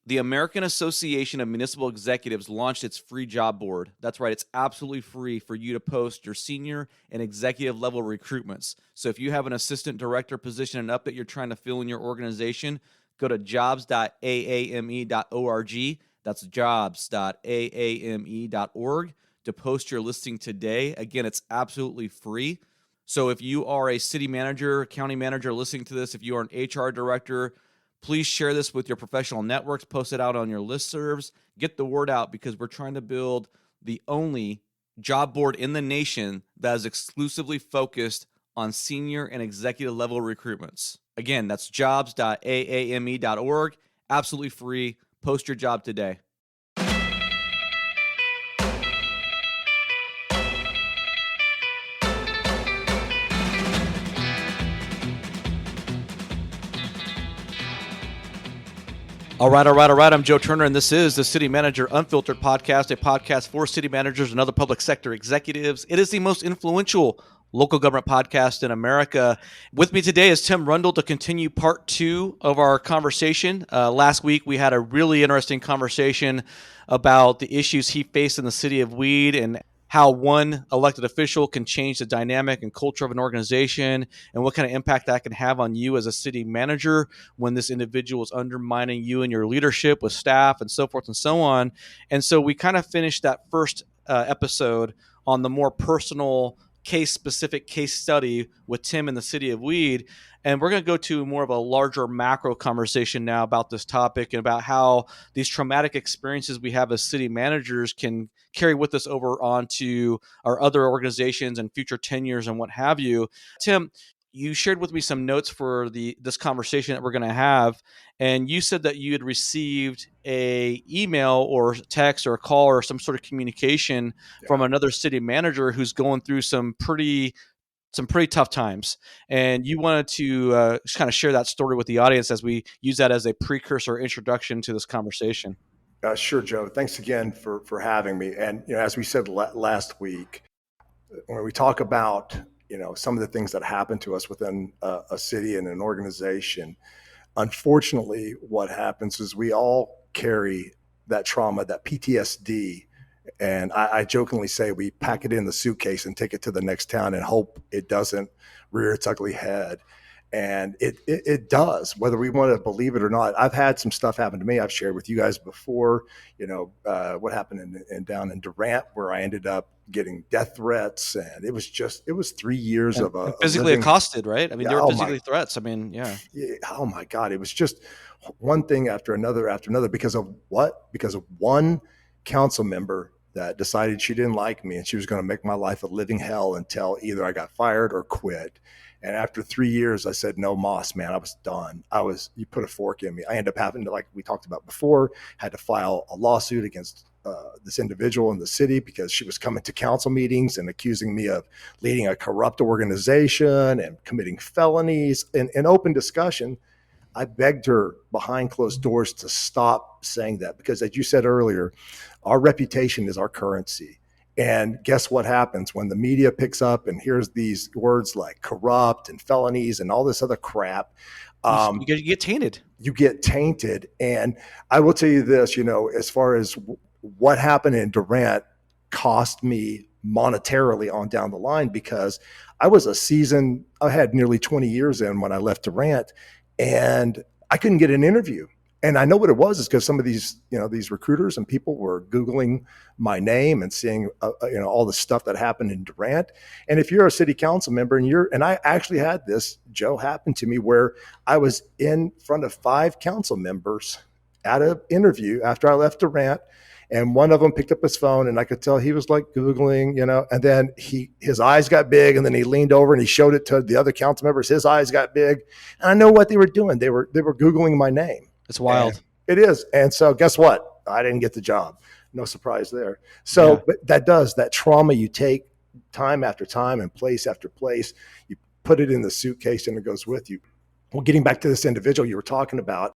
The American Association of Municipal Executives launched its free job board. That's right, it's absolutely free for you to post your senior and executive level recruitments. So if you have an assistant director position and up that you're trying to fill in your organization, go to jobs.aame.org. That's jobs.aame.org to post your listing today. Again, it's absolutely free. So if you are a city manager, county manager listening to this, if you are an HR director, please share this with your professional networks, post it out on your listservs, get the word out, because we're trying to build the only job board in the nation that is exclusively focused on senior and executive level recruitments. Again, that's jobs.aame.org. Absolutely free. Post your job today. All right. I'm Joe Turner, and this is the City Manager Unfiltered podcast, a podcast for city managers and other public sector executives. It is the most influential local government podcast in America. With me today is Tim Rundel to continue part 2 of our conversation. Last week, we had a really interesting conversation about the issues he faced in the city of Weed and how one elected official can change the dynamic and culture of an organization, and what kind of impact that can have on you as a city manager when this individual is undermining you and your leadership with staff and so forth and so on. And so we kind of finished that first episode on the more personal case-specific case study with Tim in the city of Weed. And we're going to go to more of a larger macro conversation now about this topic and about how these traumatic experiences we have as city managers can carry with us over onto our other organizations and future tenures and what have you. Tim, you shared with me some notes for this conversation that we're going to have, and you said that you had received a email or text or a call or some sort of communication from another city manager who's going through some pretty tough times, and you wanted to just kind of share that story with the audience as we use that as a precursor introduction to this conversation. Sure, Joe. Thanks again for having me. And as we said last week, when we talk about some of the things that happen to us within a city and an organization, unfortunately, what happens is we all carry that trauma, that PTSD. And I jokingly say we pack it in the suitcase and take it to the next town and hope it doesn't rear its ugly head. And it does, whether we want to believe it or not. I've had some stuff happen to me. I've shared with you guys before, what happened down in Durant, where I ended up getting death threats. And it was 3 years and, of a physically living, accosted, right? I mean, there were physically threats. I mean, yeah. Oh my God. It was just one thing after another because of what? Because of one council member that decided she didn't like me and she was going to make my life a living hell until either I got fired or quit. And after 3 years, I said, no, Moss, man, I was done. You put a fork in me. I ended up having to, like we talked about before, had to file a lawsuit against this individual in the city because she was coming to council meetings and accusing me of leading a corrupt organization and committing felonies. In open discussion, I begged her behind closed doors to stop saying that because, as you said earlier, our reputation is our currency. And guess what happens when the media picks up and hears these words like corrupt and felonies and all this other crap? You get tainted. You get tainted. And I will tell you this, as far as what happened in Durant cost me monetarily on down the line, because I had nearly 20 years in when I left Durant, and I couldn't get an interview. And I know what it was is because some of these recruiters and people were Googling my name and seeing, all the stuff that happened in Durant. And if you're a city council member and I actually had this, Joe, happen to me where I was in front of 5 council members at an interview after I left Durant. And one of them picked up his phone and I could tell he was like Googling, and then his eyes got big and then he leaned over and he showed it to the other council members. His eyes got big. And I know what they were doing. They were Googling my name. It's wild. And it is. And so guess what? I didn't get the job. No surprise there. So, yeah. But that trauma you take time after time and place after place, you put it in the suitcase and it goes with you. Well, getting back to this individual you were talking about,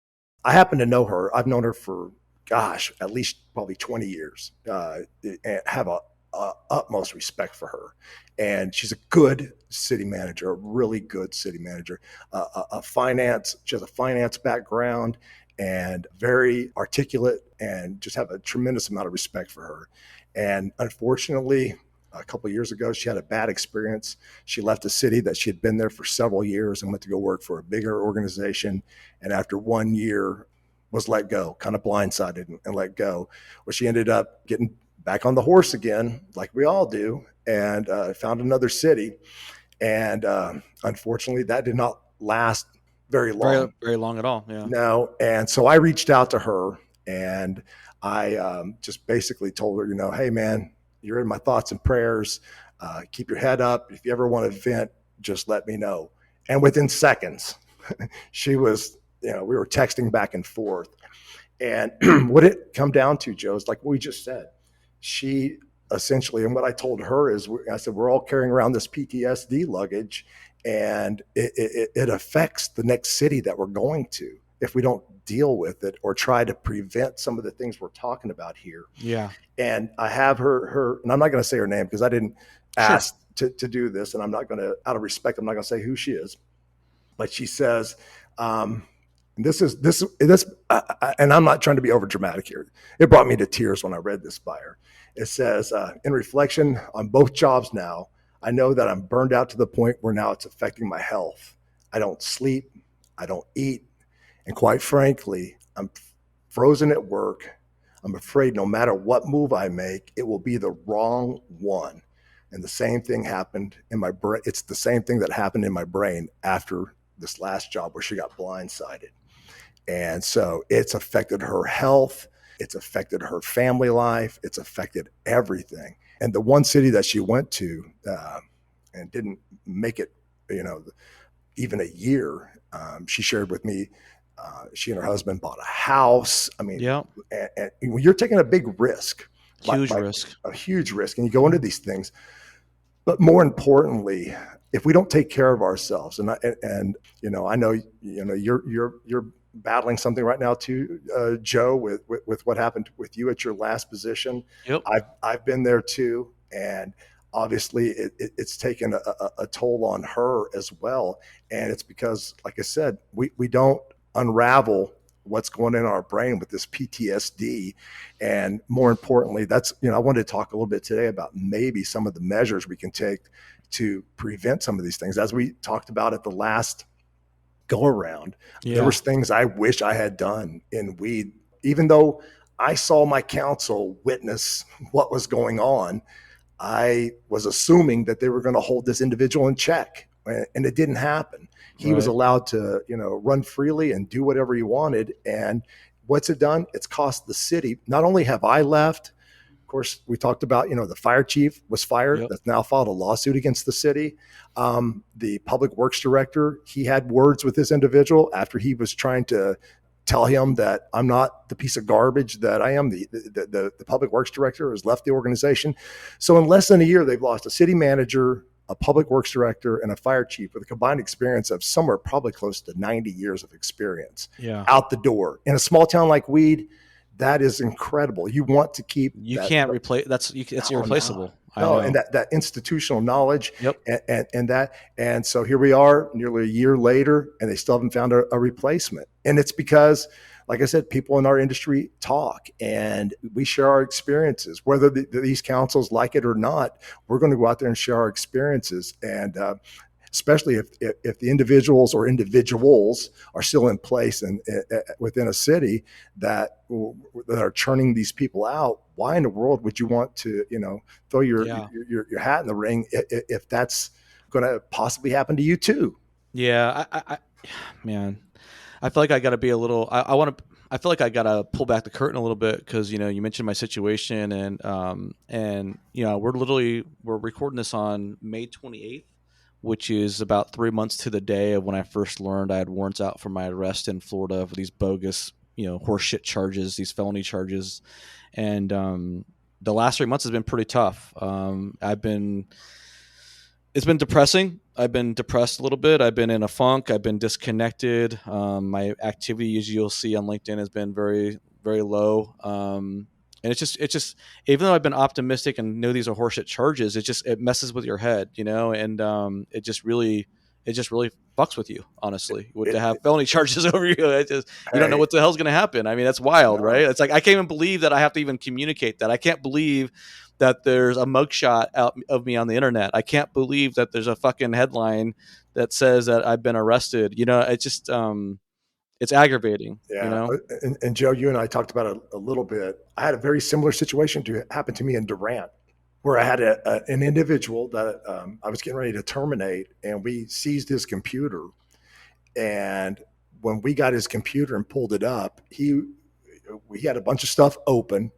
I happen to know her. I've known her for, at least probably 20 years, and have a utmost respect for her. And she's a good city manager, a really good city manager, she has a finance background. and very articulate, and just have a tremendous amount of respect for her. And unfortunately, a couple of years ago, she had a bad experience. She left a city that she had been there for several years and went to go work for a bigger organization. And after 1 year, was let go, kind of blindsided and let go. Well, she ended up getting back on the horse again, like we all do, and found another city. And unfortunately, that did not last very Very, long. very long at all. Yeah. No. And so I reached out to her, and I just basically told her, hey, man, you're in my thoughts and prayers. Keep your head up. If you ever want to vent, just let me know. And within seconds, she was, we were texting back and forth. And what it come down to, Joe, is like we just said. She essentially, and what I told her is, I said, we're all carrying around this PTSD luggage, and it affects the next city that we're going to if we don't deal with it or try to prevent some of the things we're talking about here. Yeah. And I have her, and I'm not going to say her name because I didn't ask to do this, and I'm not going to, out of respect, I'm not going to say who she is, but she says, this, and I'm not trying to be over dramatic here. It brought me to tears when I read this by her. It says, in reflection on both jobs now, I know that I'm burned out to the point where now it's affecting my health. I don't sleep, I don't eat, and quite frankly, I'm frozen at work. I'm afraid no matter what move I make, it will be the wrong one. And the same thing happened in my brain. It's the same thing that happened in my brain after this last job where she got blindsided. And so it's affected her health. It's affected her family life. It's affected everything. And the one city that she went to and didn't make it, even a year, she shared with me, she and her husband bought a house. I mean, yeah. And you're taking a big risk. Risk. A huge risk. And you go into these things. But more importantly, if we don't take care of ourselves, and I know you're battling something right now too, Joe, with what happened with you at your last position. Yep. I've been there too, and obviously it's taken a toll on her as well. And it's because, like I said, we don't unravel what's going in our brain with this PTSD. And more importantly, that's, I wanted to talk a little bit today about maybe some of the measures we can take to prevent some of these things. As we talked about at the last go around, there was things I wish I had done in weed, even though I saw my counsel witness what was going on. I was assuming that they were going to hold this individual in check, and it didn't happen. He was allowed to, run freely and do whatever he wanted. And what's it done? It's cost the city. Not only have I left, of course, we talked about, the fire chief was fired. Yep. That's now filed a lawsuit against the city. The public works director, he had words with this individual after he was trying to tell him that I'm not the piece of garbage that I am. The public works director has left the organization. So in less than a year, they've lost a city manager, a public works director, and a fire chief with a combined experience of somewhere probably close to 90 years of experience out the door. In a small town like Weed, that is incredible. You want to keep. You can't replace. It's irreplaceable. No, and that institutional knowledge. Yep. And so here we are, nearly a year later, and they still haven't found a replacement. And it's because, like I said, people in our industry talk, and we share our experiences. Whether these councils like it or not, we're going to go out there and share our experiences. And especially if the individuals or individuals are still in place and within a city that are churning these people out, why in the world would you want to, throw your hat in the ring if that's going to possibly happen to you too? Yeah, man, I feel like I got to be a little. I feel like I got to pull back the curtain a little bit because you mentioned my situation and we're recording this on May 28th. Which is about 3 months to the day of when I first learned I had warrants out for my arrest in Florida for these bogus, horseshit charges, these felony charges. And the last 3 months has been pretty tough. It's been depressing. I've been depressed a little bit. I've been in a funk. I've been disconnected. My activity, as you'll see on LinkedIn, has been very, very low. And it's just, even though I've been optimistic and know these are horseshit charges, it messes with your head, and it just really, it just really fucks with you, honestly, to have felony charges over you. You don't know Hey, what the hell's going to happen. I mean, that's wild, right? no, It's like, I can't even believe that I have to even communicate that. I can't believe that there's a mugshot out of me on the internet. I can't believe that there's a fucking headline that says that I've been arrested. It's just, it's aggravating, yeah. And Joe, you and I talked about it a little bit. I had a very similar situation to happen to me in Durant, where I had an individual that I was getting ready to terminate, and we seized his computer. And when we got his computer and pulled it up, we had a bunch of stuff open,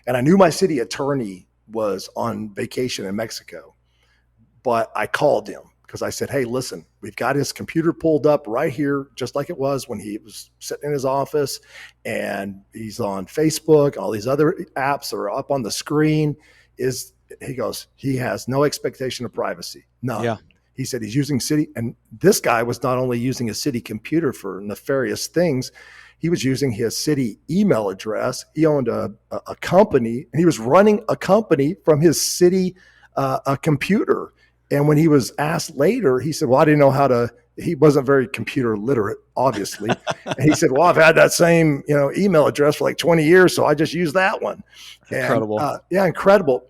and I knew my city attorney was on vacation in Mexico, but I called him because I said, "Hey, listen, we've got his computer pulled up right here, just like it was when he was sitting in his office, and he's on Facebook. All these other apps are up on the screen. Is He goes, he has no expectation of privacy, none." Yeah. He said he's using city, and this guy was not only using a city computer for nefarious things, he was using his city email address. He owned a company, and he was running a company from his city a computer. And when he was asked later, he said, "Well, I didn't know how to." He wasn't very computer literate, obviously. And he said, "Well, I've had that same email address for like 20 years, so I just use that one." And Incredible. yeah, incredible.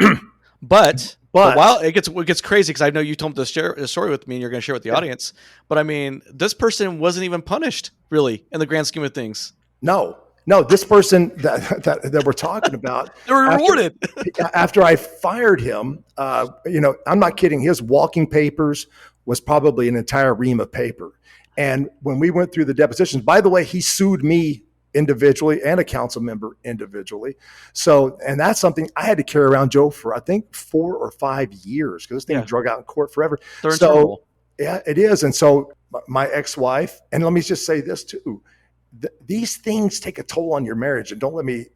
But But while it gets crazy, because I know you told the story with me and you're going to share with the yeah, audience. But I mean, this person wasn't even punished, really, in the grand scheme of things. no, this person that we're talking about, They were after rewarded. after I fired him, I'm not kidding. His walking papers was probably an entire ream of paper. And when we went through the depositions, by the way, he sued me individually and a council member individually. So, and that's something I had to carry around, Joe, for I think 4 or 5 years, because this thing Yeah, drug out in court forever. they're So, interminable. yeah, it is. And so, my ex-wife, and let me just say this too: these things take a toll on your marriage, and don't let me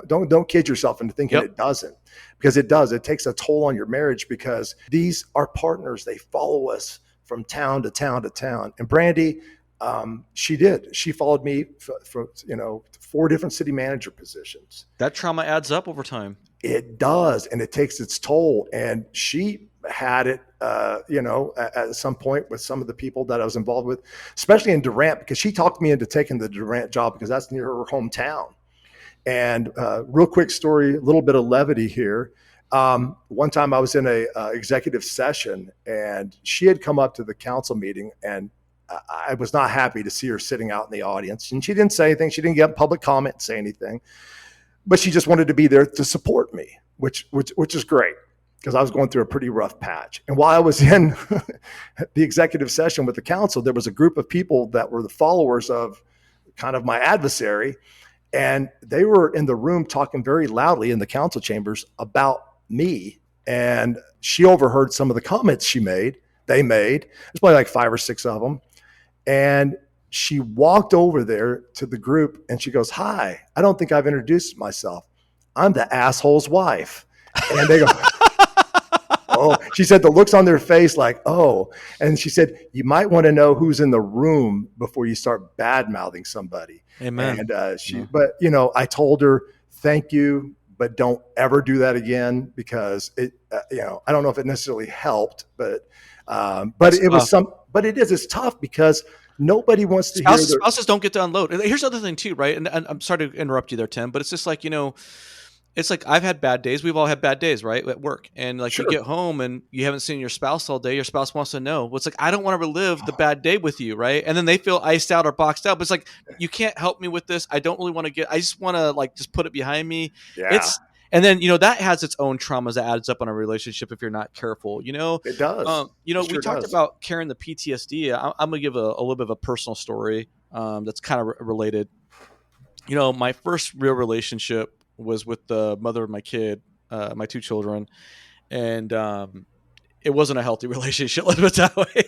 don't kid yourself into thinking Yep. it doesn't, because it does. It takes a toll on your marriage, because these are partners. They follow us from town to town to town. And Brandy, she followed me for 4 different city manager positions. That trauma adds up over time. It does, and it takes its toll. And she had it, at some point with some of the people that I was involved with, especially in Durant, because she talked me into taking the Durant job because that's near her hometown. And real quick story, a little bit of levity here. One time I was in a executive session, and she had come up to the council meeting, and I was not happy to see her sitting out in the audience. And she didn't say anything. She didn't get public comment and say anything, but she just wanted to be there to support me, which is great, because I was going through a pretty rough patch. And while I was in the executive session with the council, there was a group of people that were the followers of kind of my adversary, and they were in the room talking very loudly in the council chambers about me. And she overheard some of the comments they made. There's probably like 5 or 6 of them. And she walked over there to the group, and she goes, "Hi, I don't think I've introduced myself. I'm the asshole's wife." And they go, "Oh," she said, the looks on their face like, "Oh." And she said, "You might want to know who's in the room before you start bad mouthing somebody." Amen. And Yeah. but I told her, "Thank you, but don't ever do that again," because I don't know if it necessarily helped, but It's it was tough. but it's tough, because nobody wants to hear their. Spouses don't get to unload. And here's the other thing too, right? And I'm sorry to interrupt you there, Tim, but it's just like, it's like, I've had bad days. We've all had bad days, right? At work. And like, you Sure. get home and you haven't seen your spouse all day. Your spouse wants to know. Well, it's like, I don't want to relive the bad day with you, right? And then they feel iced out or boxed out. But it's like, you can't help me with this. I don't really want to I just want to like just put it behind me. Yeah, It's And then, that has its own traumas that adds up on a relationship if you're not careful. it does. It We sure talked does. about carrying the PTSD. I'm gonna give a little bit of a personal story that's kind of related. My first real relationship was with the mother of my kid, my 2 children, and it wasn't a healthy relationship. Let's put it that way.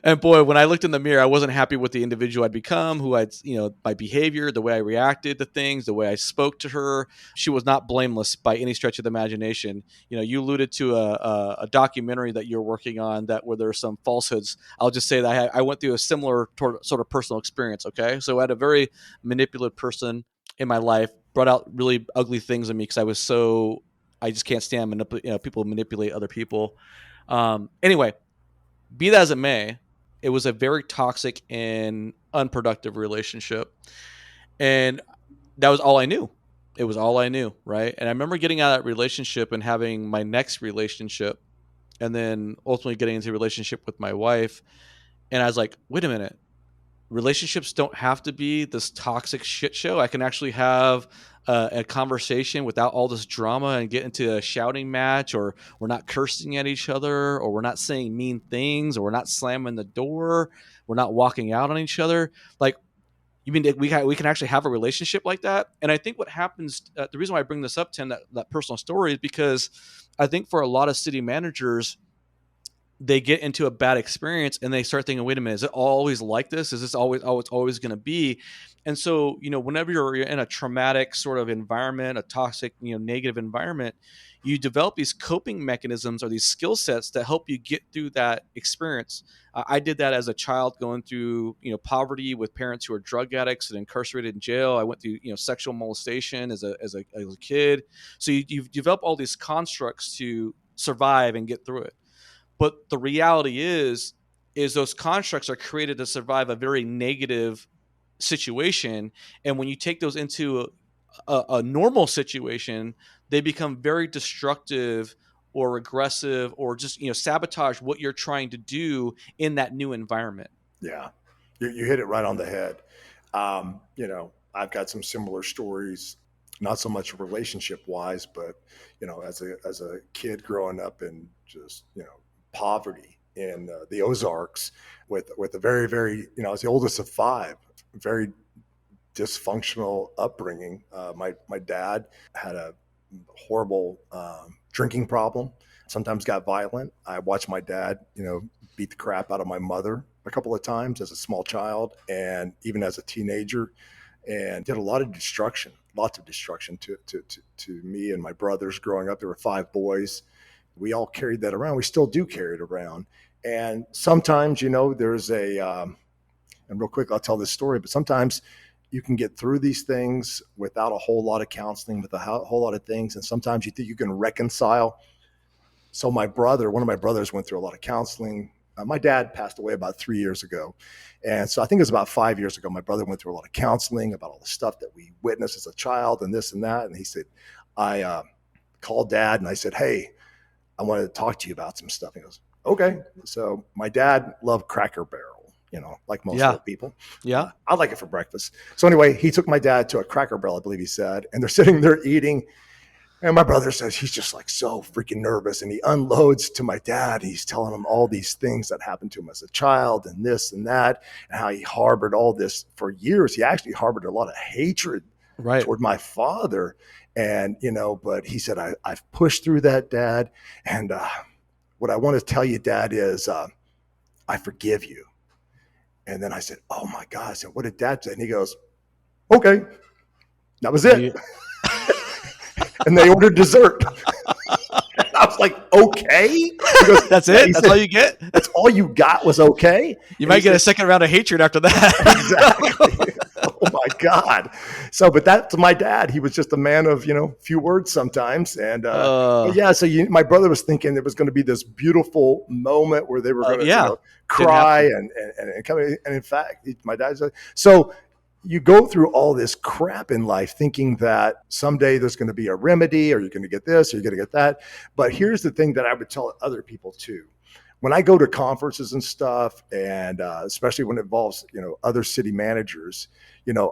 And boy, when I looked in the mirror, I wasn't happy with the individual I'd become, who my behavior, the way I reacted to things, the way I spoke to her. She was not blameless by any stretch of the imagination. You alluded to a documentary that you're working on where there are some falsehoods. I'll just say that I went through a similar sort of personal experience. Okay. So I had a very manipulative person in my life, brought out really ugly things in me because I just can't stand people manipulate other people. Anyway, Be that as it may, it was a very toxic and unproductive relationship. And that was all I knew. It was all I knew, right? And I remember getting out of that relationship and having my next relationship, and then ultimately getting into a relationship with my wife. And I was like, wait a minute, relationships don't have to be this toxic shit show. I can actually have a conversation without all this drama and get into a shouting match, or we're not cursing at each other, or we're not saying mean things, or we're not slamming the door, we're not walking out on each other. Like, you mean we can actually have a relationship like that? And I think what happens, the reason why I bring this up, Tim, that personal story, is because I think for a lot of city managers, they get into a bad experience and they start thinking, wait a minute, is it always like this? Is this always, oh, it's always going to be? And so, whenever you're in a traumatic sort of environment, a toxic, negative environment, you develop these coping mechanisms or these skill sets that help you get through that experience. I did that as a child, going through, poverty with parents who are drug addicts and incarcerated in jail. I went through, sexual molestation as a kid. So you've developed all these constructs to survive and get through it. But the reality is those constructs are created to survive a very negative situation. And when you take those into a normal situation, they become very destructive or regressive, or just, sabotage what you're trying to do in that new environment. Yeah, you hit it right on the head. I've got some similar stories, not so much relationship wise, but as a kid growing up in just poverty in the Ozarks with a very, very, I was the oldest of five, very dysfunctional upbringing. My dad had a horrible drinking problem. Sometimes got violent. I watched my dad, beat the crap out of my mother a couple of times as a small child and even as a teenager, and did a lot of destruction, lots of destruction to me and my brothers growing up. There were five boys. We all carried that around. We still do carry it around. And sometimes, there's and real quick, I'll tell this story, but sometimes you can get through these things without a whole lot of counseling, with a whole lot of things. And sometimes you think you can reconcile. So one of my brothers went through a lot of counseling. My dad passed away about 3 years ago. And so I think it was about 5 years ago, my brother went through a lot of counseling about all the stuff that we witnessed as a child and this and that. And he said, I called Dad and I said, hey, I wanted to talk to you about some stuff. He goes, okay. So my dad loved Cracker Barrel, like most old people. Yeah. I like it for breakfast. So anyway, he took my dad to a Cracker Barrel, I believe he said, and they're sitting there eating. And my brother says he's just like so freaking nervous. And he unloads to my dad. He's telling him all these things that happened to him as a child and this and that, and how he harbored all this for years. He actually harbored a lot of hatred toward my father. And, but he said, I've pushed through that, Dad. And what I want to tell you, Dad, is I forgive you. And then I said, oh my God. I said, what did Dad say? And he goes, okay. That was it. And they ordered dessert. I was like, okay. He goes, that's it? That's all you get? That's all you got was okay? You might get a second round of hatred after that. Exactly. Oh my God. So, but that's my dad. He was just a man of, few words sometimes. And yeah, so my brother was thinking there was going to be this beautiful moment where they were going to cry and come. And in fact, my dad said, so you go through all this crap in life thinking that someday there's going to be a remedy, or you're going to get this, or you're going to get that. But here's the thing that I would tell other people too. When I go to conferences and stuff, and especially when it involves, other city managers,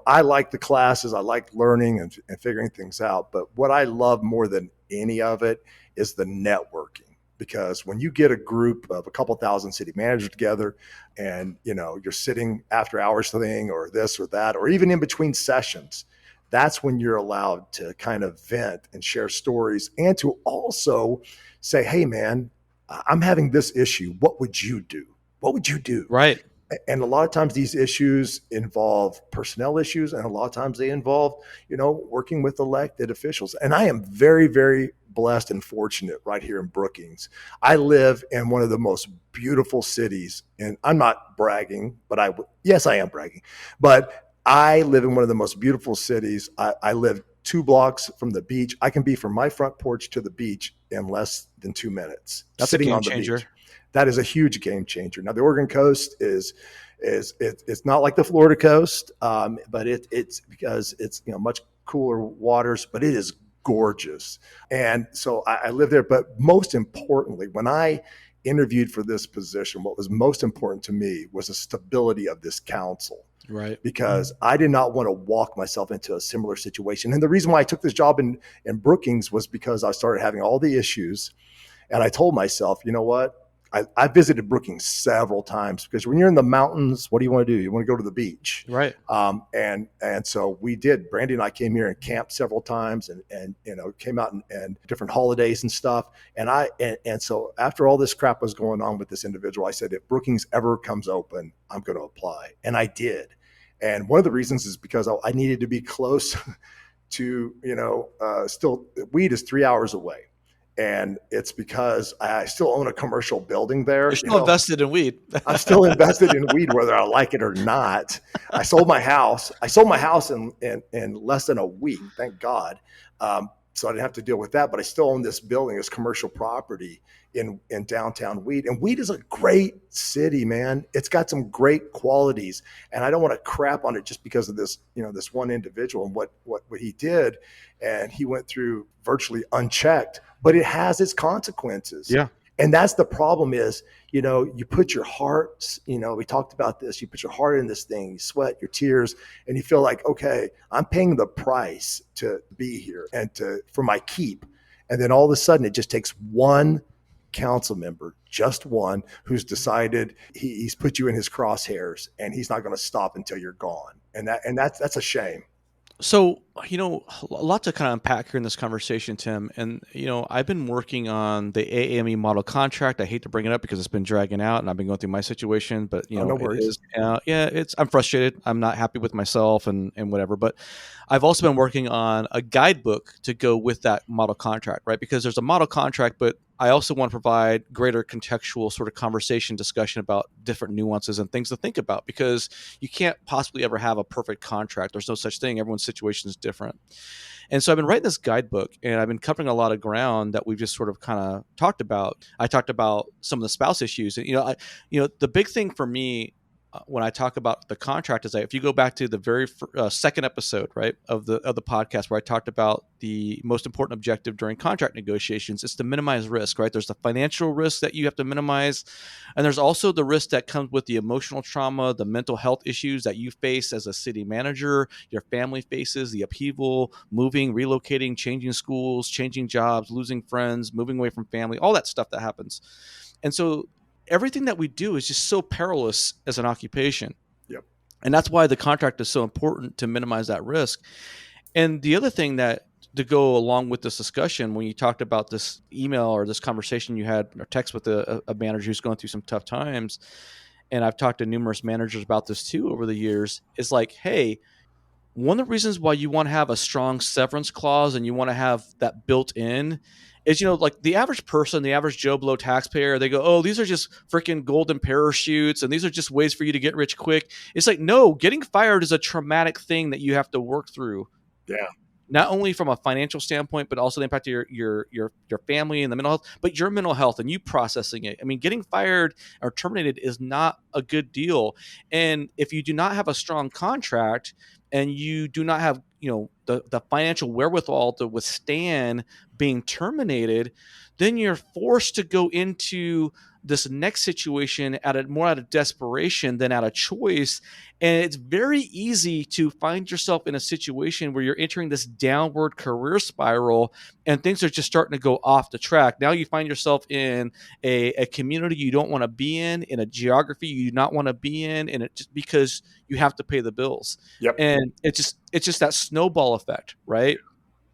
I like the classes, I like learning and figuring things out. But what I love more than any of it is the networking. Because when you get a group of a couple thousand city managers together and, you're sitting after hours thing or this or that, or even in between sessions, that's when you're allowed to kind of vent and share stories, and to also say, hey, man, I'm having this issue. What would you do? What would you do? Right. And a lot of times these issues involve personnel issues, and a lot of times they involve, working with elected officials. And I am very, very blessed and fortunate right here in Brookings. I live in one of the most beautiful cities, and I'm not bragging, but yes, I am bragging, but I live in one of the most beautiful cities. I live 2 blocks from the beach. I can be from my front porch to the beach in less than 2 minutes. That's sitting a game changer. That is a huge game changer. Now, the Oregon coast it's not like the Florida coast, but it's because it's much cooler waters, but it is gorgeous. And so I live there. But most importantly, when I interviewed for this position, what was most important to me was the stability of this council. Right. Because I did not want to walk myself into a similar situation. And the reason why I took this job in Brookings was because I started having all the issues. And I told myself, you know what? I visited Brookings several times because when you're in the mountains, what do you want to do? You want to go to the beach. Right. And so we did. Brandy and I came here and camped several times and came out and different holidays and stuff. And so after all this crap was going on with this individual, I said, if Brookings ever comes open, I'm going to apply. And I did. And one of the reasons is because I needed to be close to, still Weed is 3 hours away. And it's because I still own a commercial building there. You're still invested in weed. I'm still invested in weed, whether I like it or not. I sold my house. In less than a week, thank God. So I didn't have to deal with that. But I still own this building, this commercial property in downtown Weed. And Weed is a great city, man. It's got some great qualities. And I don't want to crap on it just because of this, this one individual and what he did. And he went through virtually unchecked, but it has its consequences. Yeah. And that's the problem is, you put your heart, we talked about this, you put your heart in this thing, you sweat, your tears, and you feel like, okay, I'm paying the price to be here and for my keep. And then all of a sudden it just takes one council member, just one, who's decided he's put you in his crosshairs and he's not going to stop until you're gone. And that's a shame. So, a lot to kind of unpack here in this conversation, Tim. And, I've been working on the AAME model contract. I hate to bring it up because it's been dragging out and I've been going through my situation, but, no worries. I'm frustrated. I'm not happy with myself and whatever. But I've also been working on a guidebook to go with that model contract, right? Because there's a model contract, but I also want to provide greater contextual sort of conversation discussion about different nuances and things to think about, because you can't possibly ever have a perfect contract. There's no such thing. Everyone's situation is different. And so I've been writing this guidebook and I've been covering a lot of ground that we've just sort of kind of talked about. I talked about some of the spouse issues and, the big thing for me when I talk about the contract is that if you go back to the very second episode, right, of the podcast where I talked about the most important objective during contract negotiations, it's to minimize risk, right? There's the financial risk that you have to minimize, and there's also the risk that comes with the emotional trauma, the mental health issues that you face as a city manager, your family faces, the upheaval, moving, relocating, changing schools, changing jobs, losing friends, moving away from family, all that stuff that happens. And so everything that we do is just so perilous as an occupation. Yep. And that's why the contract is so important to minimize that risk. And the other thing that to go along with this discussion, when you talked about this email or this conversation you had or text with a manager who's going through some tough times, and I've talked to numerous managers about this too over the years, is like, hey, one of the reasons why you want to have a strong severance clause and you want to have that built in is, like the average person, the average Joe Blow taxpayer, they go, oh, these are just freaking golden parachutes and these are just ways for you to get rich quick. It's like, no, getting fired is a traumatic thing that you have to work through. Yeah. Not only from a financial standpoint, but also the impact of your family and the mental health, but your mental health and you processing it. I mean, getting fired or terminated is not a good deal. And if you do not have a strong contract and you do not have, the financial wherewithal to withstand being terminated, then you're forced to go into this next situation more out of desperation than out of choice. And it's very easy to find yourself in a situation where you're entering this downward career spiral and things are just starting to go off the track. Now you find yourself in a community you don't want to be in a geography you do not want to be in, and it just because you have to pay the bills. Yep. And it's just that snowball effect, right?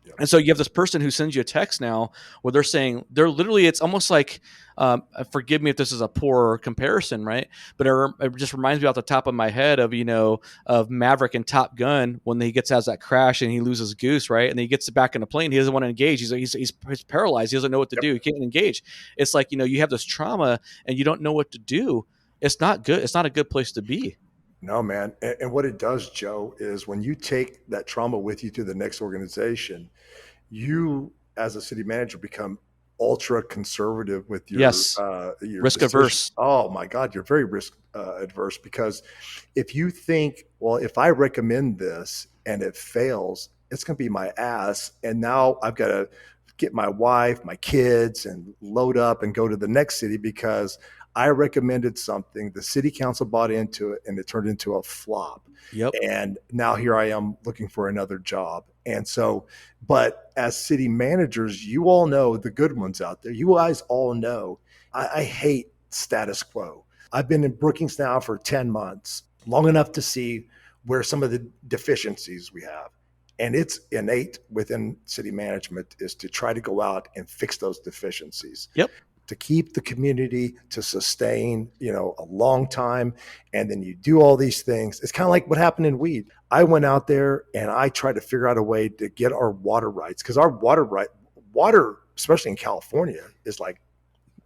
Yep. And so you have this person who sends you a text now where they're saying it's almost like, forgive me if this is a poor comparison, right? But it just reminds me off the top of my head of, of Maverick and Top Gun when he has that crash and he loses Goose, right? And then he gets back in the plane. He doesn't want to engage. He's paralyzed. He doesn't know what to do. He can't engage. It's like, you have this trauma and you don't know what to do. It's not good. It's not a good place to be. No, man. And what it does, Joe, is when you take that trauma with you to the next organization, you as a city manager become ultra conservative with Yes. your Risk decision. averse. Oh my God, you're very risk adverse, because if you think, well, if I recommend this and it fails, it's going to be my ass, and now I've got to get my wife, my kids, and load up and go to the next city because I recommended something, the city council bought into it, and it turned into a flop. Yep. And now here I am looking for another job. And so, but as city managers, you all know, the good ones out there, you guys all know, I hate status quo. I've been in Brookings now for 10 months, long enough to see where some of the deficiencies we have. And it's innate within city management is to try to go out and fix those deficiencies. Yep. To keep the community, to sustain, a long time. And then you do all these things. It's kind of like what happened in Weed. I went out there and I tried to figure out a way to get our water rights, because our water, especially in California, is like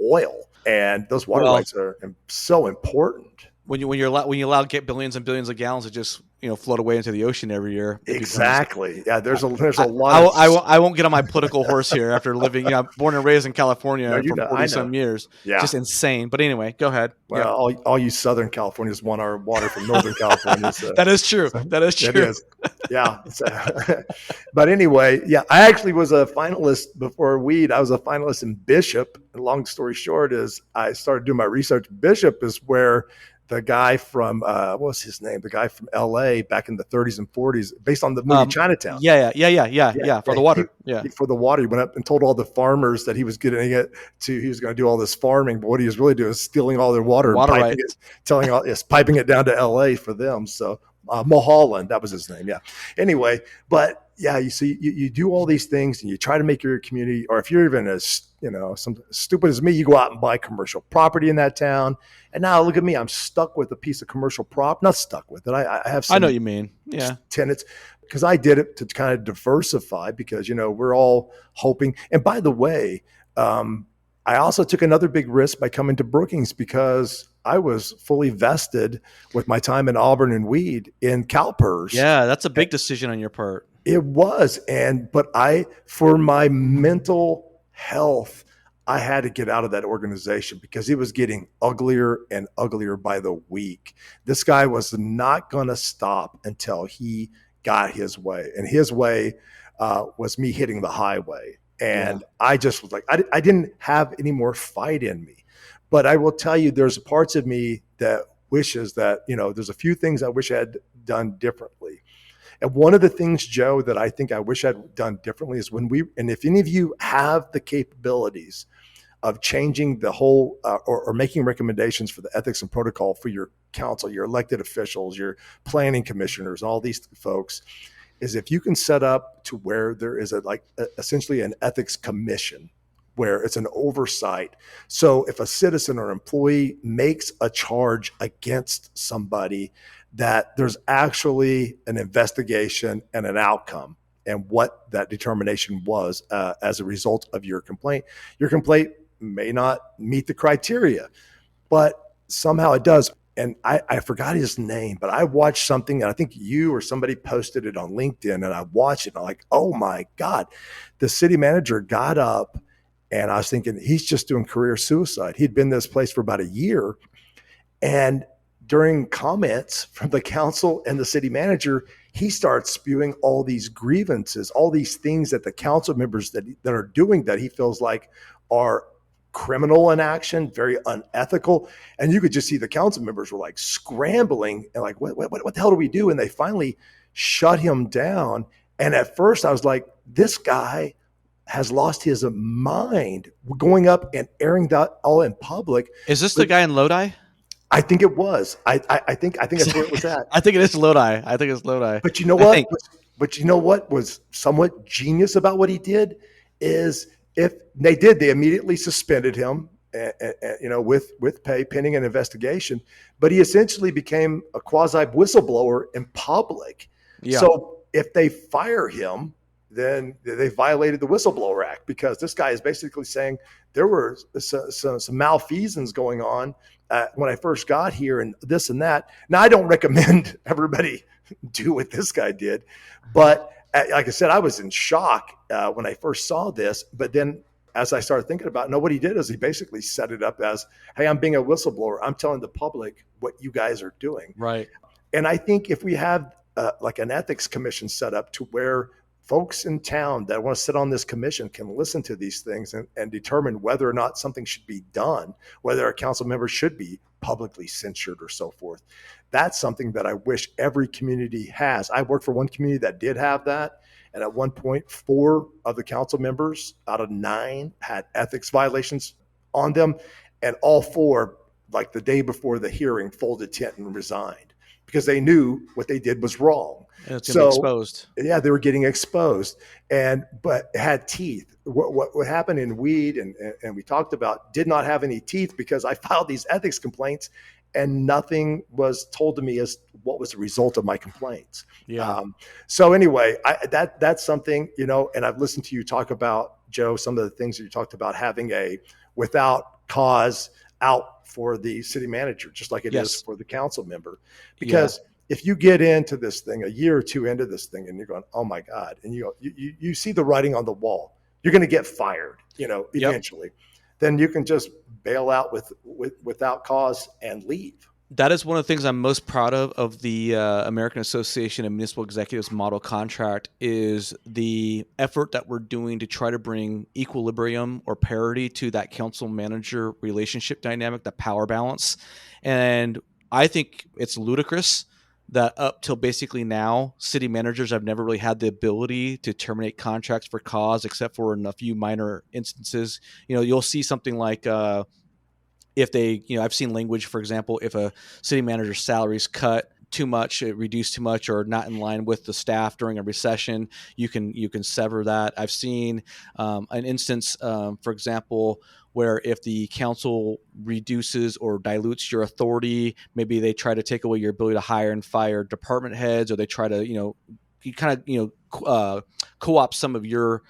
oil. And those water rights are so important. When you allow get billions and billions of gallons to just float away into the ocean every year. Exactly. Yeah. There's a lot. I won't get on my political horse here after living. Born and raised in California for 40 some years. Yeah. Just insane. But anyway, go ahead. Well, all you Southern Californians want our water from Northern California. So. That is true. That is true. It is. Yeah. But anyway, yeah, I actually was a finalist before Weed. I was a finalist in Bishop. And long story short is I started doing my research. Bishop is where the guy from what was his name? The guy from L.A. back in the 30s and 40s, based on the movie Chinatown. Yeah. For the water. For the water, he went up and told all the farmers that he was getting it he was going to do all this farming, but what he was really doing is stealing all their water and piping it down to L.A. for them. So Mulholland, that was his name. Yeah. Anyway, but yeah, you do all these things and you try to make your community, or if you're even as some stupid as me, you go out and buy commercial property in that town. And now look at me, I'm stuck with a piece of commercial prop. Not stuck with it. I have some. I know what you mean. Yeah. Tenants, because I did it to kind of diversify, because we're all hoping. And by the way, I also took another big risk by coming to Brookings, because I was fully vested with my time in Auburn and Weed in CalPERS. Yeah, that's a big decision on your part. It was. But for my mental health, I had to get out of that organization because it was getting uglier and uglier by the week. This guy was not going to stop until he got his way. And his way was me hitting the highway. And I just was like, I didn't have any more fight in me. But I will tell you, there's parts of me that wishes that, there's a few things I wish I had done differently. And one of the things, Joe, that I think I wish I'd done differently is and if any of you have the capabilities of changing the whole or making recommendations for the ethics and protocol for your council, your elected officials, your planning commissioners, all these folks, is if you can set up to where there is essentially an ethics commission where it's an oversight. So if a citizen or employee makes a charge against somebody, that there's actually an investigation and an outcome and what that determination was as a result of your complaint. Your complaint may not meet the criteria, but somehow it does. And I forgot his name, but I watched something, and I think you or somebody posted it on LinkedIn, and I watched it, and I'm like, oh my God. The city manager got up, and I was thinking, he's just doing career suicide. He'd been in this place for about a year. And during comments from the council and the city manager, he starts spewing all these grievances, all these things that the council members that are doing that he feels like are criminal in action, very unethical. And you could just see the council members were like scrambling and like, what the hell do we do? And they finally shut him down. And at first I was like, this guy has lost his mind, going up and airing that all in public. Is this the guy in Lodi? I think it was. I think that's where it was at. I think it is Lodi. I think it's Lodi. But you know what? But you know what was somewhat genius about what he did is they immediately suspended him, with pay pending an investigation. But he essentially became a quasi whistleblower in public. Yeah. So if they fire him, then they violated the Whistleblower Act, because this guy is basically saying there were some malfeasance going on when I first got here and this and that. Now, I don't recommend everybody do what this guy did, but like I said, I was in shock when I first saw this. But then as I started thinking about it, no, what he did is he basically set it up as, hey, I'm being a whistleblower. I'm telling the public what you guys are doing. Right. And I think if we have like an ethics commission set up to where folks in town that want to sit on this commission can listen to these things and determine whether or not something should be done, whether a council member should be publicly censured or so forth. That's something that I wish every community has. I worked for one community that did have that. And at one point, 4 of the council members out of 9 had ethics violations on them. And all 4, like the day before the hearing, folded tent and resigned because they knew what they did was wrong. And it's going to be exposed. Yeah, they were getting exposed, but it had teeth. What happened in Weed and we talked about did not have any teeth because I filed these ethics complaints and nothing was told to me as what was the result of my complaints. Yeah. So anyway, that's something, and I've listened to you talk about, Joe, some of the things that you talked about having a without cause out for the city manager, just like it is for the council member. Because if you get into this thing a year or 2 into this thing and you're going, oh my God, and you see the writing on the wall, you're going to get fired, eventually. Then you can just bail out without cause and leave. That is one of the things I'm most proud of the American Association of Municipal Executives model contract is the effort that we're doing to try to bring equilibrium or parity to that council manager relationship dynamic, the power balance. And I think it's ludicrous that up till basically now, city managers have never really had the ability to terminate contracts for cause, except for in a few minor instances. You'll see something like if they, I've seen language, for example, if a city manager's salary is cut too much, reduced too much, or not in line with the staff during a recession, you can sever that. I've seen an instance, for example, where if the council reduces or dilutes your authority, maybe they try to take away your ability to hire and fire department heads, or they try to, co-opt some of your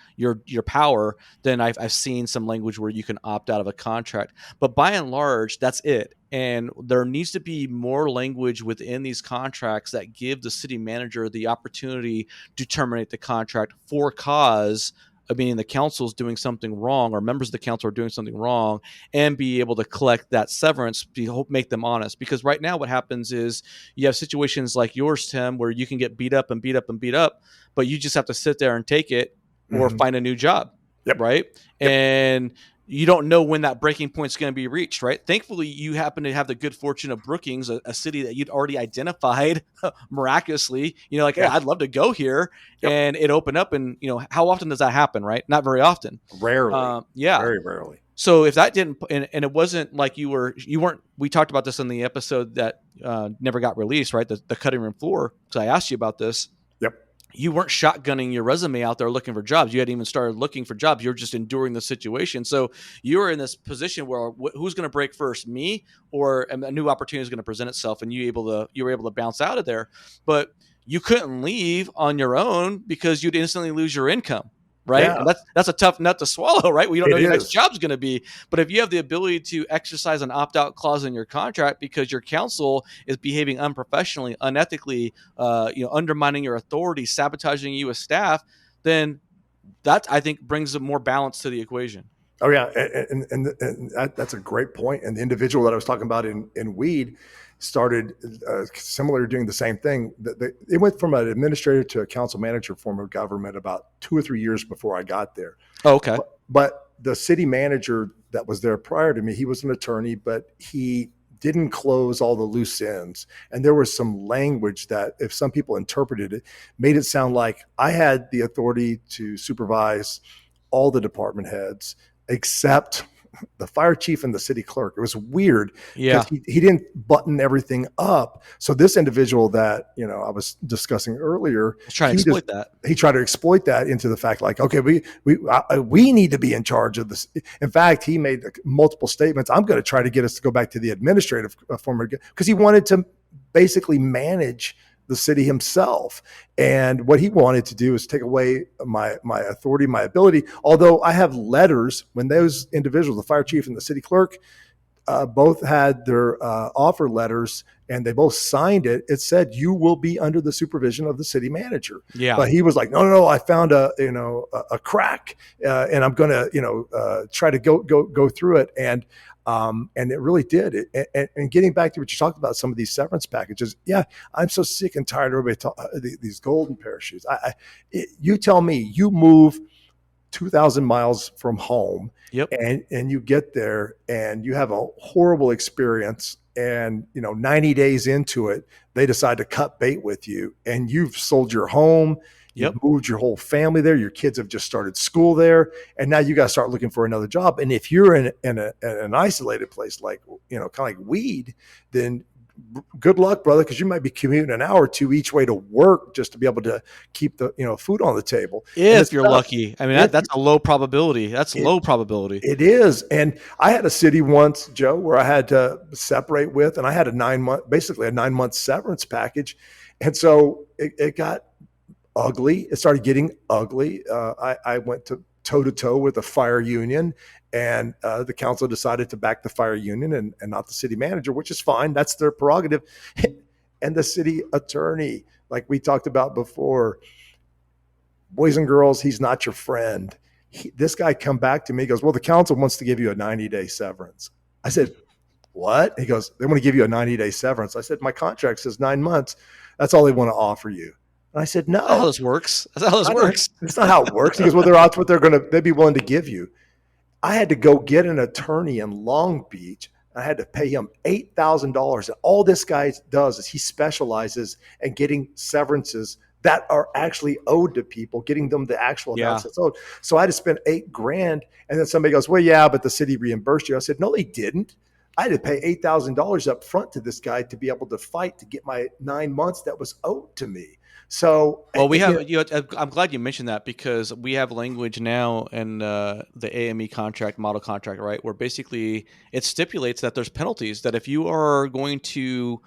power, then I've seen some language where you can opt out of a contract. But by and large, that's it. And there needs to be more language within these contracts that give the city manager the opportunity to terminate the contract for cause, meaning the council is doing something wrong or members of the council are doing something wrong, and be able to collect that severance, make them honest. Because right now what happens is you have situations like yours, Tim, where you can get beat up, but you just have to sit there and take it or find a new job. Yep. Right. Yep. And you don't know when that breaking point is going to be reached, right? Thankfully, you happen to have the good fortune of Brookings, a city that you'd already identified miraculously. Hey, I'd love to go here, and it opened up. And how often does that happen, right? Not very often. Rarely. Very rarely. So if that didn't, and it wasn't like you weren't. We talked about this in the episode that never got released, right? The cutting room floor. So I asked you about this. Yep. You weren't shotgunning your resume out there looking for jobs. You hadn't even started looking for jobs. You're just enduring the situation. So you were in this position where who's going to break first, me or a new opportunity is going to present itself, and you were able to bounce out of there. But you couldn't leave on your own because you'd instantly lose your income. Right. Yeah. And that's a tough nut to swallow, right? We don't know your next job's going to be. But if you have the ability to exercise an opt-out clause in your contract because your council is behaving unprofessionally, unethically, undermining your authority, sabotaging you as staff, then that, I think, brings more balance to the equation. Oh, yeah. And that's a great point. And the individual that I was talking about in Weed started similar doing the same thing. It went from an administrator to a council manager form of government about 2 or 3 years before I got there. Oh, okay. But the city manager that was there prior to me, he was an attorney, but he didn't close all the loose ends. And there was some language that, if some people interpreted it, made it sound like I had the authority to supervise all the department heads except the fire chief and the city clerk. It was weird because he didn't button everything up. So this individual that, I was discussing earlier, he tried to exploit that into the fact like, okay, we need to be in charge of this. In fact, he made multiple statements. I'm going to try to get us to go back to the administrative form because he wanted to basically manage the city himself. And what he wanted to do is take away my authority, my ability. Although I have letters when those individuals, the fire chief and the city clerk, both had their offer letters and they both signed it. It said you will be under the supervision of the city manager. Yeah. But he was like, no, no, no, I found a crack, and I'm going to try to go through it. And it really did. And getting back to what you talked about, some of these severance packages, yeah, I'm so sick and tired of everybody these golden parachutes. You tell me, you move 2,000 miles from home, Yep. and you get there and you have a horrible experience, and 90 days into it they decide to cut bait with you, and you've sold your home, you've Yep. moved your whole family there, your kids have just started school there, and now you got to start looking for another job. And if you're in an isolated place, like kind of like weed, then good luck, brother, because you might be commuting an hour or two each way to work just to be able to keep the food on the table. And If it's you're tough. lucky. I mean, If that's a low probability. That's it, low probability. it is. And I had a city once, Joe, where I had to separate with, and I had basically a 9 month severance package. And so it got ugly. It started getting ugly. I went to toe to toe with the fire union, and the council decided to back the fire union and not the city manager, which is fine. That's their prerogative. And the city attorney, like we talked about before, boys and girls, he's not your friend. This guy come back to me, he goes, well, the council wants to give you a 90-day severance. I said, what? He goes, they want to give you a 90-day severance. I said, my contract says 9 months. That's all they want to offer you. And I said, That's how no, this works. That's how this works. it's not how it works. He goes, well, they'd be willing to give you. I had to go get an attorney in Long Beach. I had to pay him $8,000. And all this guy does is he specializes in getting severances that are actually owed to people, getting them the actual amounts that's owed. So I had to spend $8,000. And then somebody goes, well, yeah, but the city reimbursed you. I said, no, they didn't. I had to pay $8,000 up front to this guy to be able to fight to get my 9 months that was owed to me. So, Well, we have. I'm glad you mentioned that, because we have language now in the AAME contract, model contract, right, where basically it stipulates that there's penalties, that if you are going to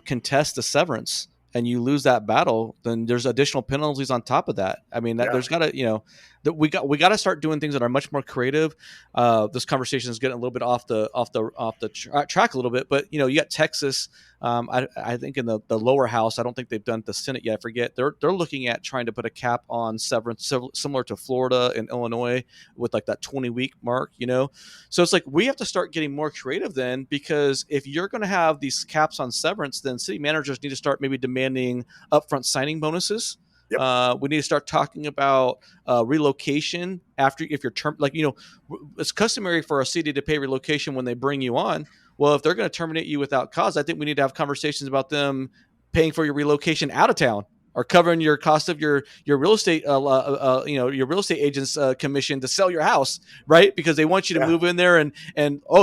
contest the severance and you lose that battle, then there's additional penalties on top of that. I mean, there's got to, we got to start doing things that are much more creative. This conversation is getting a little bit off the track a little bit, but you got Texas. I think in the lower house, I don't think they've done the Senate yet. I forget. They're looking at trying to put a cap on severance, similar to Florida and Illinois, with like that 20-week mark. So it's like we have to start getting more creative then, because if you're going to have these caps on severance, then city managers need to start maybe demanding upfront signing bonuses. Yep. We need to start talking about relocation after, if you're it's customary for a city to pay relocation when they bring you on. Well, if they're going to terminate you without cause, I think we need to have conversations about them paying for your relocation out of town, or covering your cost of your real estate, your real estate agent's commission to sell your house, right? Because they want you to move in there and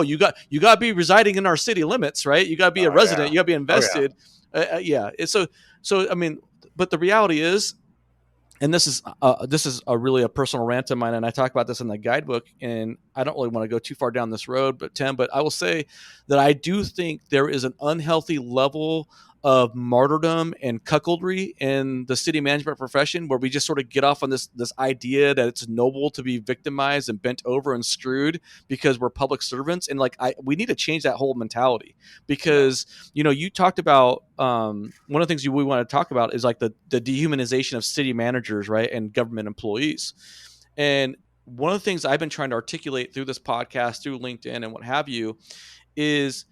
you got to be residing in our city limits, right? You got to be a resident, you got to be invested. So I mean, but the reality is, and this is a really a personal rant of mine, and I talk about this in the guidebook, and I don't really want to go too far down this road, but Tim, but I will say that I do think there is an unhealthy level of martyrdom and cuckoldry in the city management profession, where we just sort of get off on this idea that it's noble to be victimized and bent over and screwed because we're public servants. And we need to change that whole mentality, because you talked about one of the things we want to talk about is like the dehumanization of city managers, right, and government employees. And one of the things I've been trying to articulate through this podcast, through LinkedIn and what have you, is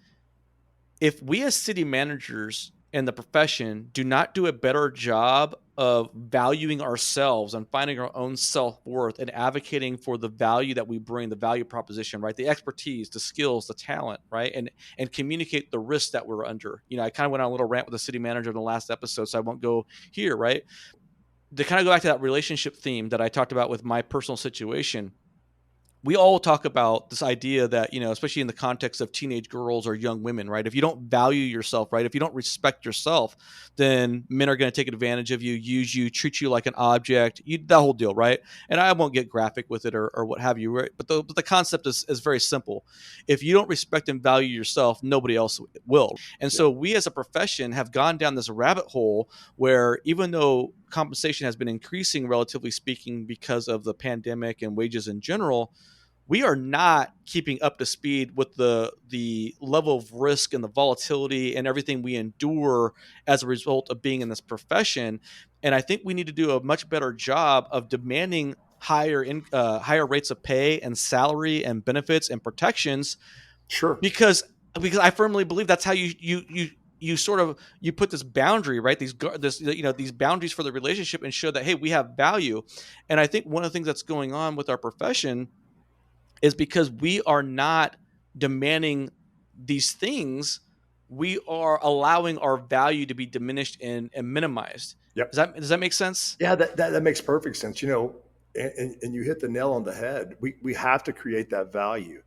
if we as city managers and the profession do not do a better job of valuing ourselves and finding our own self-worth and advocating for the value that we bring, the value proposition, right? The expertise, the skills, the talent, right? And communicate the risks that we're under. I kind of went on a little rant with the city manager in the last episode, so I won't go here, right? To kind of go back to that relationship theme that I talked about with my personal situation, we all talk about this idea that, especially in the context of teenage girls or young women, right? If you don't value yourself, right? If you don't respect yourself, then men are going to take advantage of you, use you, treat you like an object, that whole deal, right? And I won't get graphic with it or what have you, right? But the concept is very simple. If you don't respect and value yourself, nobody else will. And so we as a profession have gone down this rabbit hole where, even though compensation has been increasing, relatively speaking, because of the pandemic and wages in general, we are not keeping up to speed with the level of risk and the volatility and everything we endure as a result of being in this profession. And I think we need to do a much better job of demanding higher rates of pay and salary and benefits and protections, Sure. because I firmly believe that's how you sort of you put this boundary, right? These boundaries for the relationship, and show that, hey, we have value. And I think one of the things that's going on with our profession is because we are not demanding these things, we are allowing our value to be diminished and minimized. Yep. Does that make sense? Yeah, that makes perfect sense. And you hit the nail on the head. We have to create that value.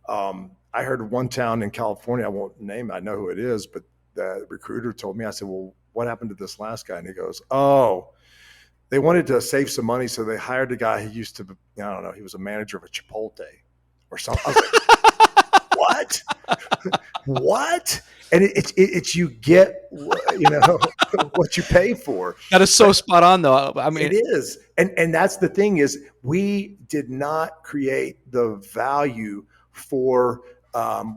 I heard one town in California, I won't name it, I know who it is, but the recruiter told me, I said, well, what happened to this last guy? And he goes, oh, they wanted to save some money. So they hired a guy who used to, I don't know, he was a manager of a Chipotle or something. I was like, what? What? And it's you get, what you pay for. That is so spot on, though. I mean, it is. And that's the thing is, we did not create the value for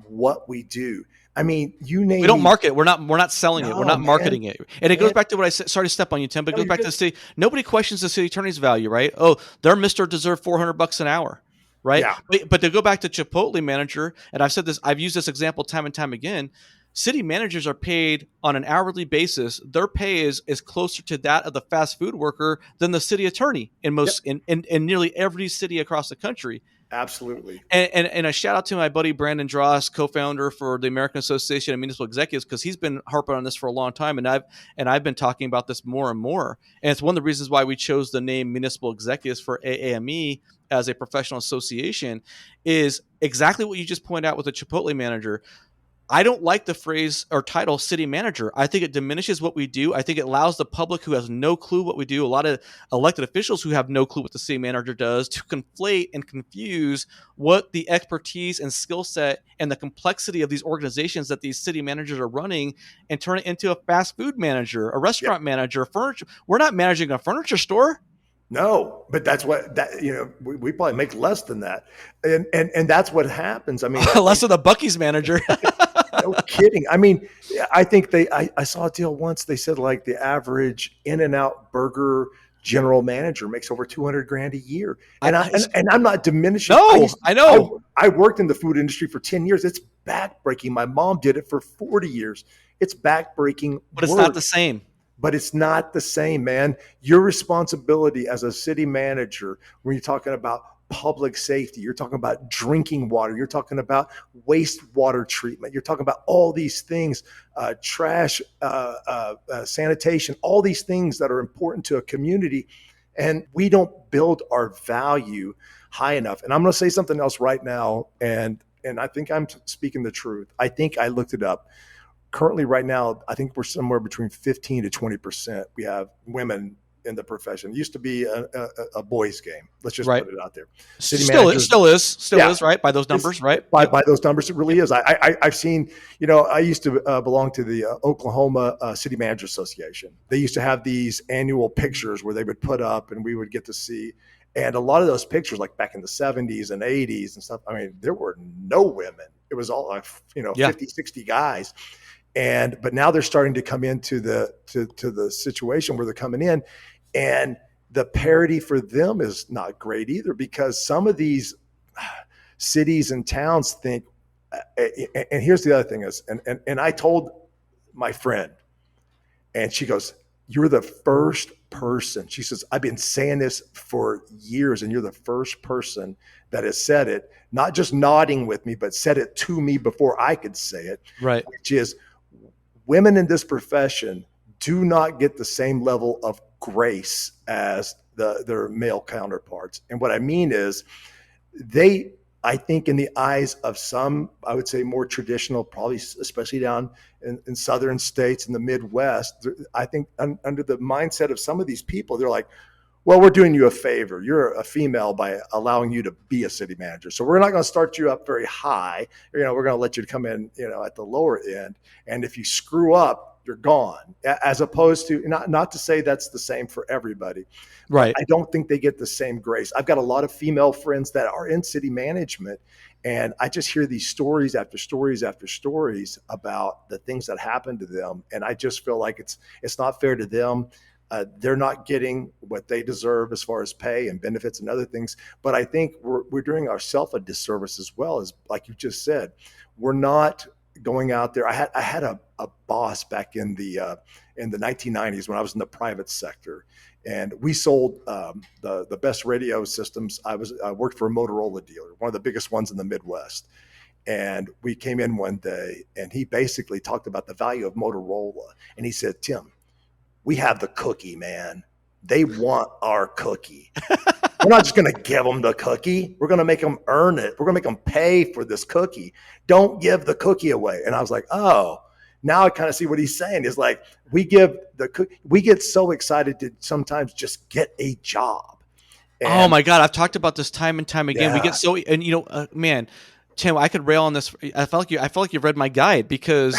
what we do. I mean, we don't market it. We're not selling it. We're not marketing it. And it goes back to what I said. Sorry to step on you, Tim, but it goes back to the city. Nobody questions the city attorney's value, right? Oh, they're Mr. Deserve $400 an hour, right? Yeah. But to go back to Chipotle manager, and I've used this example time and time again. City managers are paid on an hourly basis. Their pay is closer to that of the fast food worker than the city attorney in nearly every city across the country. Absolutely. And a shout out to my buddy Brandon Dross, co-founder for the American Association of Municipal Executives, because he's been harping on this for a long time, and I've been talking about this more and more. And it's one of the reasons why we chose the name Municipal Executives for AAME as a professional association, is exactly what you just pointed out with the Chipotle manager. I don't like the phrase or title city manager. I think it diminishes what we do. I think it allows the public who has no clue what we do, a lot of elected officials who have no clue what the city manager does, to conflate and confuse what the expertise and skill set and the complexity of these organizations that these city managers are running, and turn it into a fast food manager, a restaurant manager, furniture. We're not managing a furniture store. No, but that's what we probably make less than that. And that's what happens. I mean, less than the Buc-ee's manager. No kidding. I mean, I think I saw a deal once. They said like the average In-N-Out burger general manager makes over $200,000 a year. And I'm not diminishing. No, I know. I worked in the food industry for 10 years. It's backbreaking. My mom did it for 40 years. It's backbreaking. But it's not the same. But it's not the same, man. Your responsibility as a city manager, when you're talking about public safety, you're talking about drinking water, you're talking about wastewater treatment, you're talking about all these things, trash, sanitation, all these things that are important to a community. And we don't build our value high enough. And I'm going to say something else right now. And I think I'm speaking the truth. I think I looked it up. Currently, right now, I think we're somewhere between 15 to 20%. We have women in the profession. It used to be a boys' game. Let's just put it out there. Still is, right? By those numbers, right? By those numbers, it really is. I've seen, I used to belong to the Oklahoma City Manager Association. They used to have these annual pictures where they would put up and we would get to see. And a lot of those pictures, like back in the 70s and 80s and stuff, I mean, there were no women. It was all like, 50, 60 guys. But now they're starting to come into the situation where they're coming in, and the parity for them is not great either, because some of these cities and towns think, and here's the other thing is, and I told my friend, and she goes, you're the first person. She says, I've been saying this for years, and you're the first person that has said it, not just nodding with me, but said it to me before I could say it. Right. Which is, women in this profession do not get the same level of grace as their male counterparts. And what I mean is, I think in the eyes of some, I would say more traditional, probably especially down in southern states in the Midwest, I think under the mindset of some of these people, they're like, well, we're doing you a favor. You're a female by allowing you to be a city manager. So we're not going to start you up very high. We're going to let you come in, at the lower end. And if you screw up, you're gone. As opposed to, not to say that's the same for everybody, but Right. I don't think they get the same grace. I've got a lot of female friends that are in city management, and I just hear these stories after stories after stories about the things that happen to them, and I just feel like it's not fair to them. They're not getting what they deserve as far as pay and benefits and other things. But I think we're doing ourselves a disservice as well, as like you just said. We're not going out there. I had a boss back in the 1990s when I was in the private sector, and we sold the best radio systems. I worked for a Motorola dealer, one of the biggest ones in the Midwest. And we came in one day, and he basically talked about the value of Motorola, and he said, "Tim, we have the cookie, man. They want our cookie. We're not just going to give them the cookie. We're going to make them earn it. We're going to make them pay for this cookie. Don't give the cookie away." And I was like, oh, now I kind of see what he's saying is like, we get so excited to sometimes just get a job. Oh And my God, I've talked about this time and time again. We yeah, get so, and man, Tim, I could rail on this. I felt like you've read my guide because,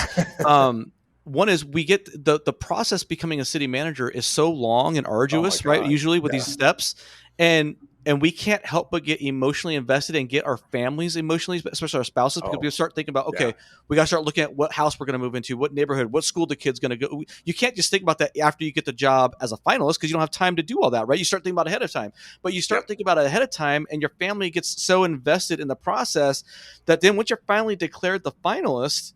one is we get the process becoming a city manager is so long and oh my arduous, right? God. Usually with Yeah. these steps, and we can't help but get emotionally invested and get our families emotionally, especially our spouses, because we start thinking about, okay, Yeah. we got to start looking at what house we're going to move into, what neighborhood, what school the kid's going to go. You can't just think about that after you get the job as a finalist because you don't have time to do all that, right? You start thinking about it ahead of time, but you start thinking about it ahead of time, and your family gets so invested in the process that then once you're finally declared the finalist,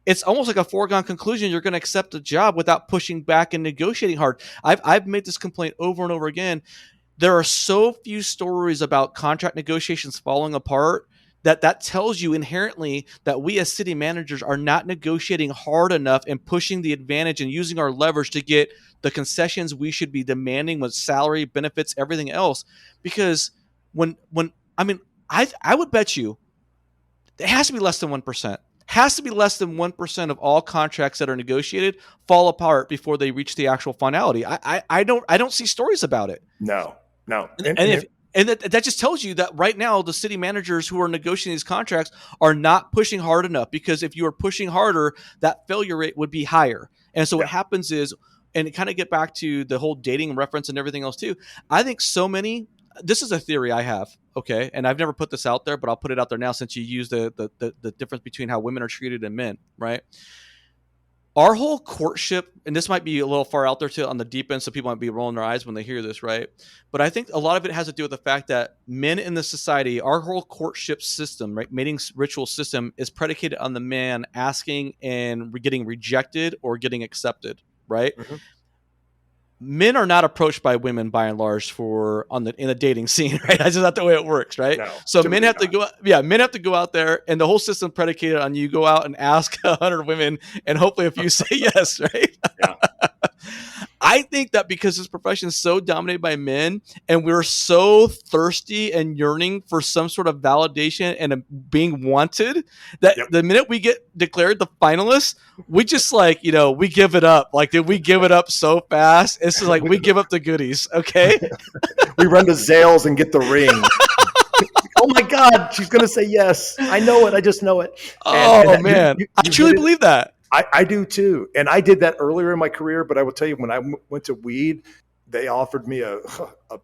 it's almost like a foregone conclusion you're going to accept the job without pushing back and negotiating hard. I've made this complaint over and over again. There are so few stories about contract negotiations falling apart that tells you inherently that we as city managers are not negotiating hard enough and pushing the advantage and using our leverage to get the concessions we should be demanding with salary, benefits, everything else. Because I would bet you it has to be less than 1%. Has to be less than 1% of all contracts that are negotiated fall apart before they reach the actual finality. I don't see stories about it. No. And that just tells you that right now the city managers who are negotiating these contracts are not pushing hard enough, because if you were pushing harder, that failure rate would be higher. And so what happens is, and kind of get back to the whole dating reference and everything else too, I think this is a theory I have, okay, and I've never put this out there, but I'll put it out there now since you use the difference between how women are treated and men, right? Our whole courtship, and this might be a little far out there too on the deep end, so people might be rolling their eyes when they hear this, right? But I think a lot of it has to do with the fact that men in the society, our whole courtship system, right, mating ritual system, is predicated on the man asking and getting rejected or getting accepted, right? Mm-hmm. Men are not approached by women by and large in the dating scene, right? That's just not the way it works, right? No, so men have to go out there, and the whole system predicated on you go out and ask 100 women, and hopefully a few say yes, right? Yeah. I think that because this profession is so dominated by men, and we're so thirsty and yearning for some sort of validation and being wanted, that the minute we get declared the finalists, we just we give it up. Like, did we give it up so fast? It's just like we give up the goodies, okay? We run to Zales and get the ring. Oh my God, she's going to say yes. I know it. I just know it. Man. I truly believe that. I do too. And I did that earlier in my career, but I will tell you, when I went to Weed, they offered me a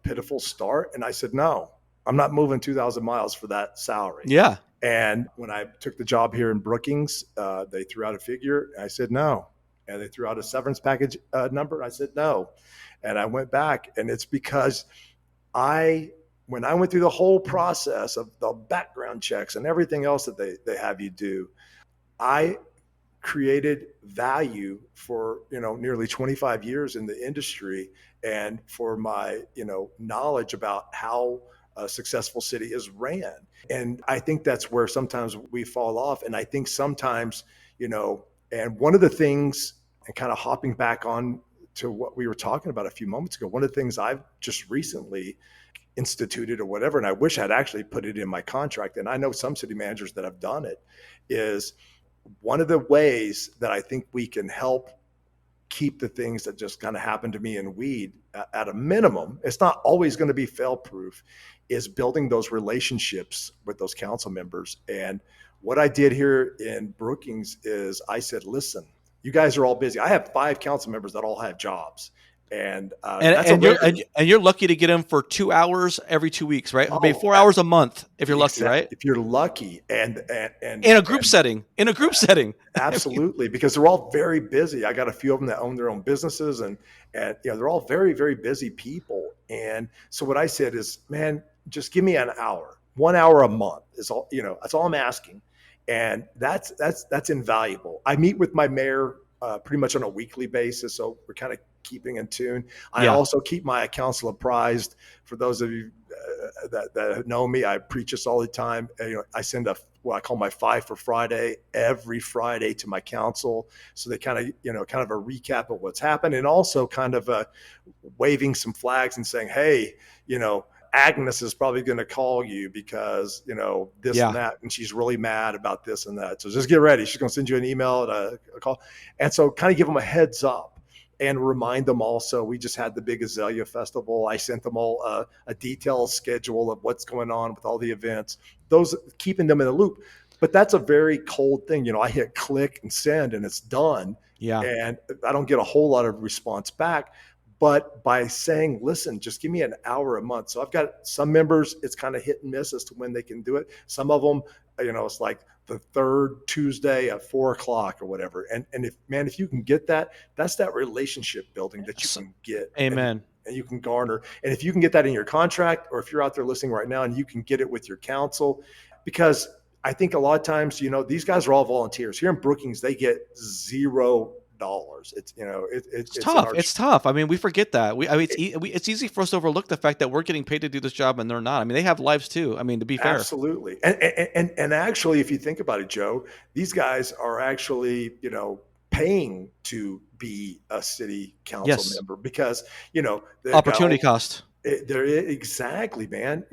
pitiful start. And I said, no, I'm not moving 2,000 miles for that salary. Yeah. And when I took the job here in Brookings, they threw out a figure. I said, no. And they threw out a severance package number. I said, no. And I went back, and it's because when I went through the whole process of the background checks and everything else that they have you do, I created value for nearly 25 years in the industry, and for my knowledge about how a successful city is ran. And I think that's where sometimes we fall off. And I think sometimes and one of the things, and kind of hopping back on to what we were talking about a few moments ago, one of the things I've just recently instituted or whatever, and I wish I'd actually put it in my contract, and I know some city managers that have done it, is one of the ways that I think we can help keep the things that just kind of happened to me in Weed at a minimum. It's not always going to be fail proof, is building those relationships with those council members. And what I did here in Brookings is I said, listen, You guys are all busy. I have 5 council members that all have jobs. And And that's a and you're rarity. and you're lucky to get them for 2 hours every 2 weeks, right? Maybe Oh, 4 hours a month if you're lucky, right? if you're lucky, In a group setting. In a group setting. absolutely, because they're all very busy. I got a few of them that own their own businesses, and they're all very, very busy people. And so what I said is, man, just give me an hour, 1 hour a month is all. That's all I'm asking, and that's invaluable. I meet with my mayor pretty much on a weekly basis, so we're kind of keeping in tune. I Yeah. also keep my council apprised. For those of you that know me, I preach this all the time. I send what I call my 5 for Friday every Friday to my council, so they kind of a recap of what's happened, and also kind of waving some flags and saying, hey, Agnes is probably going to call you because this and that, and she's really mad about this and that. So just get ready. She's going to send you an email and a call, and so kind of give them a heads up. And remind them also, we just had the big Azalea Festival. I sent them all a detailed schedule of what's going on with all the events, those keeping them in the loop. But that's a very cold thing. I hit click and send and it's done. Yeah. And I don't get a whole lot of response back. But by saying, listen, just give me an hour a month. So I've got some members, it's kind of hit and miss as to when they can do it. Some of them, it's like the third Tuesday at 4:00 or whatever. And if you can get that, that's that relationship building that you can get. Amen. And you can garner. And if you can get that in your contract, or if you're out there listening right now and you can get it with your council, because I think a lot of times, these guys are all volunteers. Here in Brookings, they get $0. It's tough. It's tough. I mean, we forget that. It's easy for us to overlook the fact that we're getting paid to do this job and they're not. I mean, they have lives too. I mean, to be fair. Absolutely. And actually, if you think about it, Joe, these guys are actually, paying to be a city council member because, opportunity cost. They're exactly, man.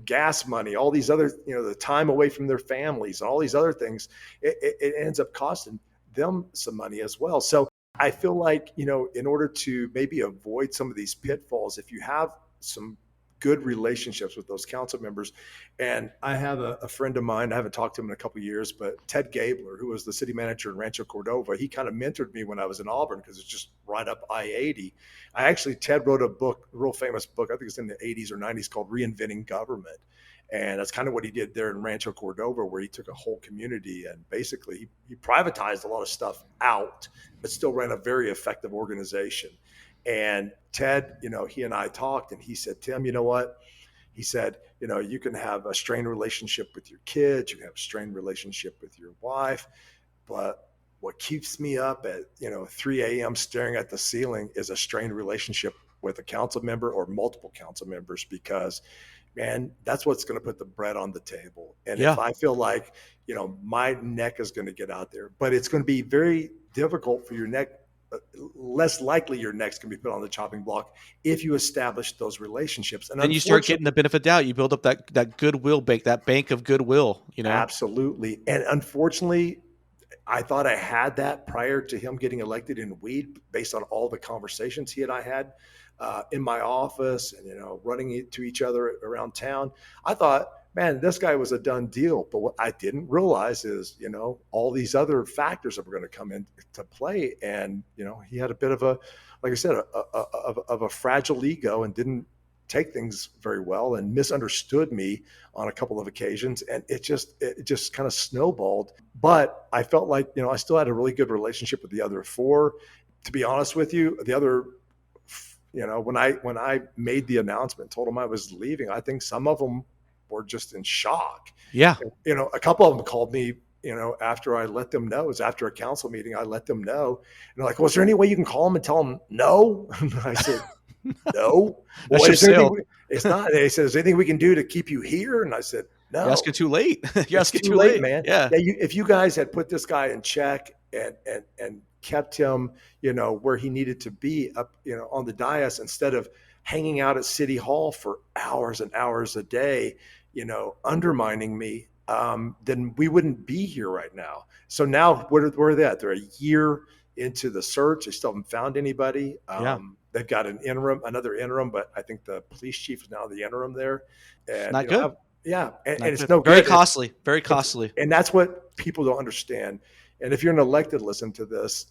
Gas money, all these other, the time away from their families, and all these other things, it ends up costing them some money as well. So I feel like, in order to maybe avoid some of these pitfalls, if you have some good relationships with those council members, and I have a friend of mine, I haven't talked to him in a couple of years, but Ted Gabler, who was the city manager in Rancho Cordova, he kind of mentored me when I was in Auburn because it's just right up I-80. Ted wrote a book, a real famous book, I think it's in the 80s or 90s, called Reinventing Government. And that's kind of what he did there in Rancho Cordova, where he took a whole community and basically he privatized a lot of stuff out, but still ran a very effective organization. And Ted, he and I talked, and he said, Tim, you know what? He said, you can have a strained relationship with your kids, you can have a strained relationship with your wife, but what keeps me up at 3 a.m. staring at the ceiling is a strained relationship with a council member or multiple council members, because man, that's what's going to put the bread on the table. And if I feel like, my neck is going to get out there, but it's going to be very difficult for your neck, less likely your neck's going to be put on the chopping block if you establish those relationships. And then you start getting the benefit of doubt. You build up that goodwill bank, that bank of goodwill, Absolutely. And unfortunately, I thought I had that prior to him getting elected in Weed, based on all the conversations he and I had in my office and, running to each other around town. I thought, man, this guy was a done deal. But what I didn't realize is, all these other factors that were going to come into play. And, he had a bit of a, like I said, of a fragile ego, and didn't take things very well, and misunderstood me on a couple of occasions. And it just kind of snowballed. But I felt like, I still had a really good relationship with the other 4. To be honest with you, the other, when I made the announcement, told them I was leaving, I think some of them were just in shock. Yeah. A couple of them called me, after I let them know. It was after a council meeting. I let them know. And they're like, well, is there any way you can call them and tell them no? And I said, no. That's your sale. It's not. They said, is there anything we can do to keep you here? And I said, no. You're asking too late. You're asking too late, man. Yeah. If you guys had put this guy in check and kept him, where he needed to be up, on the dais, instead of hanging out at City Hall for hours and hours a day, undermining me, then we wouldn't be here right now. So now where are they at? They're a year into the search. They still haven't found anybody. They've got another interim, but I think the police chief is now the interim there. And not good. And it's good. no Very good. costly. Very costly. And that's what people don't understand And if you're an elected, listen to this,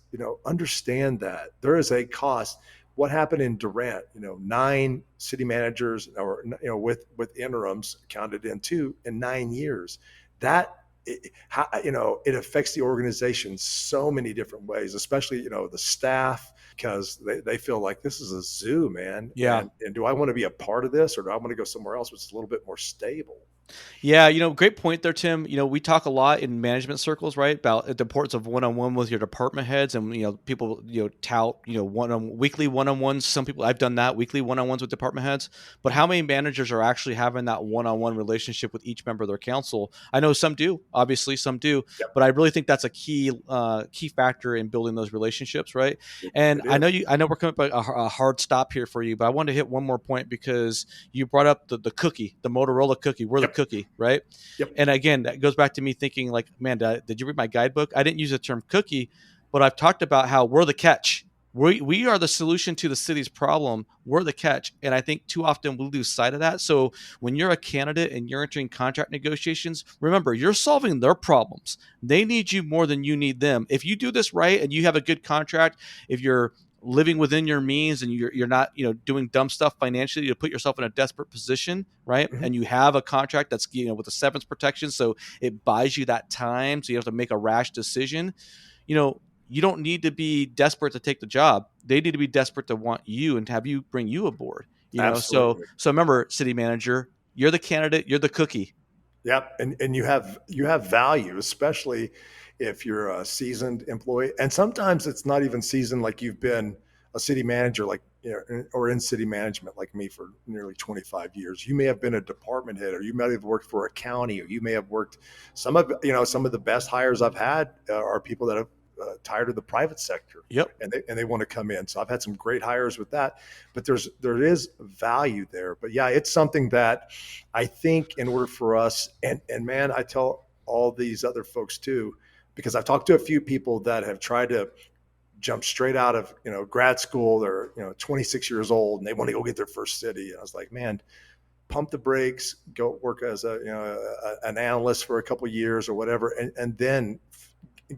understand that there is a cost. What happened in Durant, 9 city managers, or, with interims counted in too, in 9 years. That, it affects the organization so many different ways, especially, the staff, because they feel like this is a zoo, man. Yeah. And do I want to be a part of this, or do I want to go somewhere else, which is a little bit more stable? Yeah, great point there, Tim. We talk a lot in management circles, right, about the importance of one-on-one with your department heads, and people tout weekly one-on-ones. Some people, I've done that, weekly one-on-ones with department heads. But how many managers are actually having that one-on-one relationship with each member of their council? I know some do, obviously some do, Yep. but I really think that's a key factor in building those relationships, right? And It I know is. we're coming up a hard stop here for you, but I wanted to hit one more point because you brought up the cookie, the Motorola cookie. We're the Yep. cookie, right? Yep. And again, that goes back to me thinking like, man, did you read my guidebook? I didn't use the term cookie, but I've talked about how we're the catch. We are the solution to the city's problem. We're the catch. And I think too often we lose sight of that. So when you're a candidate and you're entering contract negotiations, remember, you're solving their problems. They need you more than you need them. If you do this right and you have a good contract, if you're living within your means and you're not doing dumb stuff financially to put yourself in a desperate position, right? Mm-hmm. And you have a contract that's with a severance protection, so it buys you that time, so you have to make a rash decision. You don't need to be desperate to take the job. They need to be desperate to want you and to have you bring you aboard. Absolutely. So remember, city manager, you're the candidate, you're the cookie. Yep. And you have value, especially if you're a seasoned employee. And sometimes it's not even seasoned, like you've been a city manager, like, or in city management like me for nearly 25 years. You may have been a department head, or you may have worked for a county, or you may have worked some of the best hires I've had are people that have tired of the private sector. Yep. And they want to come in. So I've had some great hires with that, but there is value there. But yeah, it's something that I think in order for us, and man, I tell all these other folks too, because I've talked to a few people that have tried to jump straight out of grad school. They're 26 years old and they want to go get their first city. And I was like, man, pump the brakes, go work as an analyst for a couple of years or whatever, and then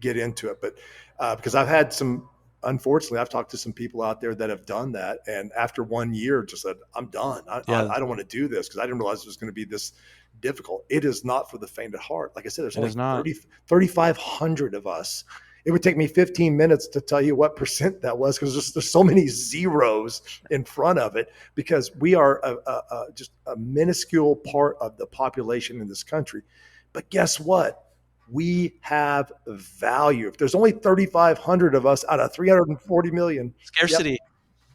get into it. But because unfortunately, I've talked to some people out there that have done that, and after 1 year just said, I'm done. I don't want to do this, because I didn't realize it was going to be this difficult. It is not for the faint of heart. Like I said, there's only 3,500 of us. It would take me 15 minutes to tell you what percent that was, because there's so many zeros in front of it, because we are just a minuscule part of the population in this country. But guess what? We have value. If there's only 3,500 of us out of 340 million. Scarcity.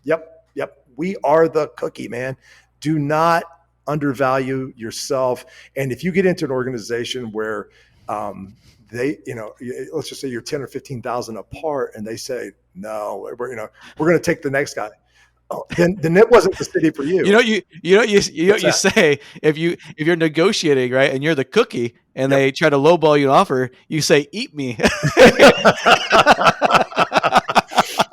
Yep. We are the cookie, man. Do not undervalue yourself. And if you get into an organization where let's just say you're 10 or 15,000 apart, and they say, no, we're going to take the next guy. Oh, then it wasn't the city for you. You say, if you're negotiating, right, and you're the cookie, and they try to lowball you an offer, you say, "Eat me."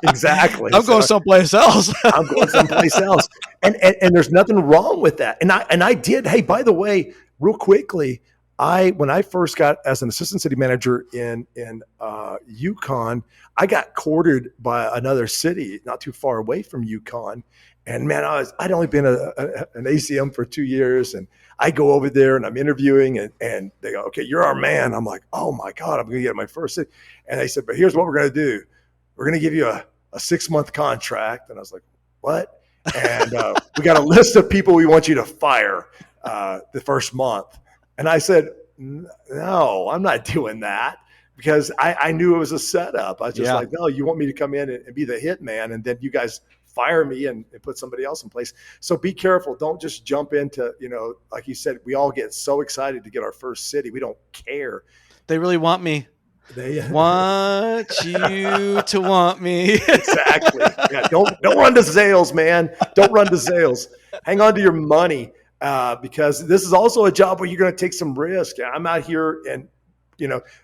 Exactly. I'm going someplace else. I'm going someplace else, and there's nothing wrong with that. And I did. Hey, by the way, real quickly, when I first got as an assistant city manager in Yukon, I got courted by another city not too far away from Yukon. And man, I'd only been an ACM for 2 years, and I go over there and I'm interviewing, and they go, okay, you're our man. I'm like, oh my God, I'm going to get my first city. And they said, but here's what we're going to do. We're going to give you a 6-month contract. And I was like, what? And we got a list of people we want you to fire the first month. And I said, no, I'm not doing that, because I knew it was a setup. I was just like, no, you want me to come in and be the hit man, and then you guys fire me and put somebody else in place. So be careful. Don't just jump into, like you said, we all get so excited to get our first city. We don't care. They really want me. They want you to want me. Exactly. Yeah, don't run to sales, man. Don't run to sales. Hang on to your money. Because this is also a job where you're going to take some risk. I'm out here, and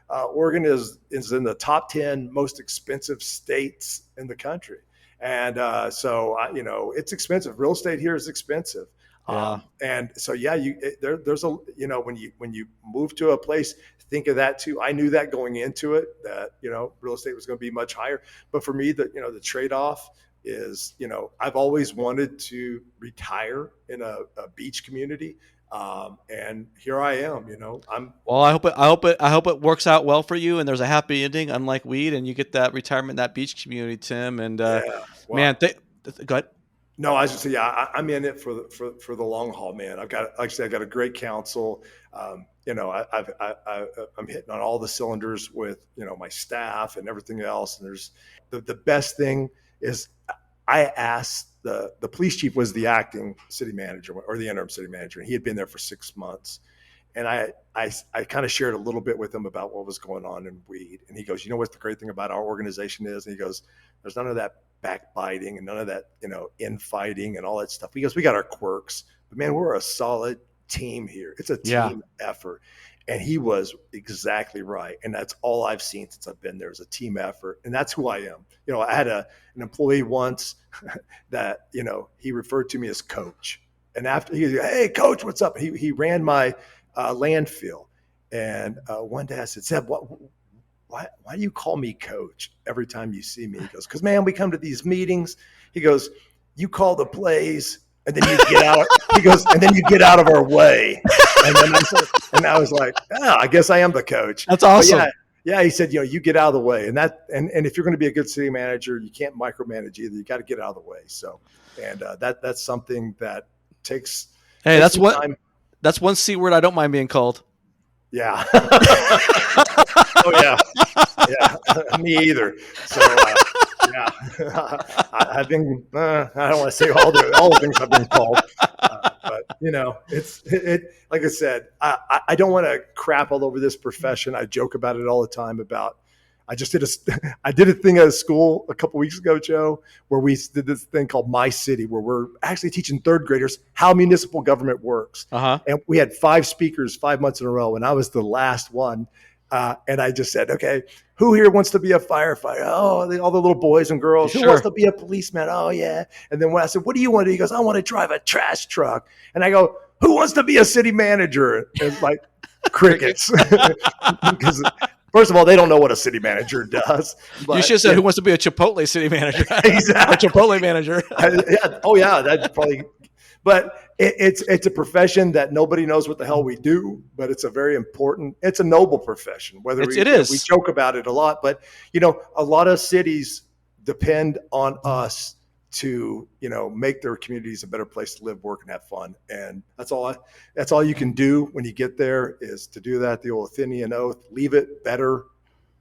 Oregon is in the top 10 most expensive states in the country, and so it's expensive. Real estate here is expensive. Yeah. And so, yeah, there's a, when you move to a place, think of that too. I knew that going into it, that, real estate was going to be much higher. But for me, the trade-off is, I've always wanted to retire in a beach community. And here I am, Well, I hope it works out well for you, and there's a happy ending, unlike weed, and you get that retirement in that beach community, Tim. And yeah, man, well, go ahead. no, I was just say, yeah, I'm in it for the long haul, man. I've got, like I said, I got a great counsel. I'm hitting on all the cylinders with, my staff and everything else. And there's the best thing is I asked the police chief was the acting city manager or the interim city manager, and he had been there for 6 months. And I kind of shared a little bit with him about what was going on in weed. And he goes, what's the great thing about our organization is? And he goes, there's none of that backbiting and none of that, infighting and all that stuff. He goes, we got our quirks, but man, we're a solid team here. It's a team effort. And he was exactly right. And that's all I've seen since I've been there is a team effort. And that's who I am. I had an employee once that, he referred to me as coach. And after he goes, hey, coach, what's up? He ran my landfill. And one day I said, Seb, why do you call me coach every time you see me? He goes, because, man, we come to these meetings. He goes, you call the plays, and then you get out. He goes, and then you get out of our way. And I was like, I guess I am the coach. That's awesome. Yeah, he said, you get out of the way. And if you're going to be a good city manager, you can't micromanage either. You got to get out of the way. So, and that's something that takes. Hey, that's one C word I don't mind being called. Yeah. Oh yeah. Yeah. Me either. So yeah, I've been. I don't want to say all the things I've been called, but it's like I said, I don't want to crap all over this profession. I joke about it all the time about. I did a thing at a school a couple weeks ago, Joe, where we did this thing called My City, where we're actually teaching third graders how municipal government works. Uh-huh. And we had 5 speakers 5 months in a row, and I was the last one. And I just said, okay, who here wants to be a firefighter? Oh, all the little boys and girls. Sure. Who wants to be a policeman? Oh, yeah. And then when I said, what do you want to do? He goes, I want to drive a trash truck. And I go, who wants to be a city manager? And it's like crickets. Because first of all, they don't know what a city manager does. But, you should have said, who wants to be a Chipotle city manager? Exactly. A Chipotle manager. Yeah. Oh, yeah. That's probably. But it's a profession that nobody knows what the hell we do, but it's it's a noble profession. It is. We joke about it a lot, but a lot of cities depend on us to make their communities a better place to live, work, and have fun. And that's all you can do when you get there is to do that. The old Athenian oath: leave it better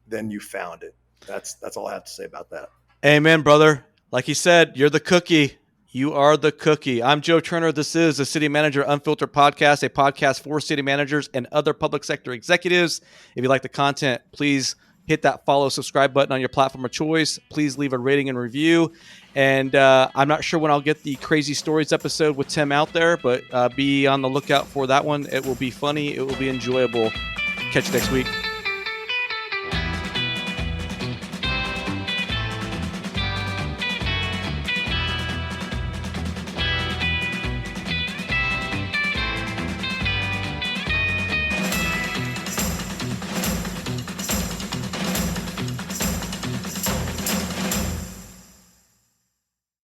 than you found it. That's all I have to say about that. Amen, brother. Like he said, you're the cookie. You are the cookie. I'm Joe Turner. This is the City Manager Unfiltered Podcast, a podcast for city managers and other public sector executives. If you like the content, please hit that follow, subscribe button on your platform of choice. Please leave a rating and review. And I'm not sure when I'll get the Crazy Stories episode with Tim out there, but be on the lookout for that one. It will be funny. It will be enjoyable. Catch you next week.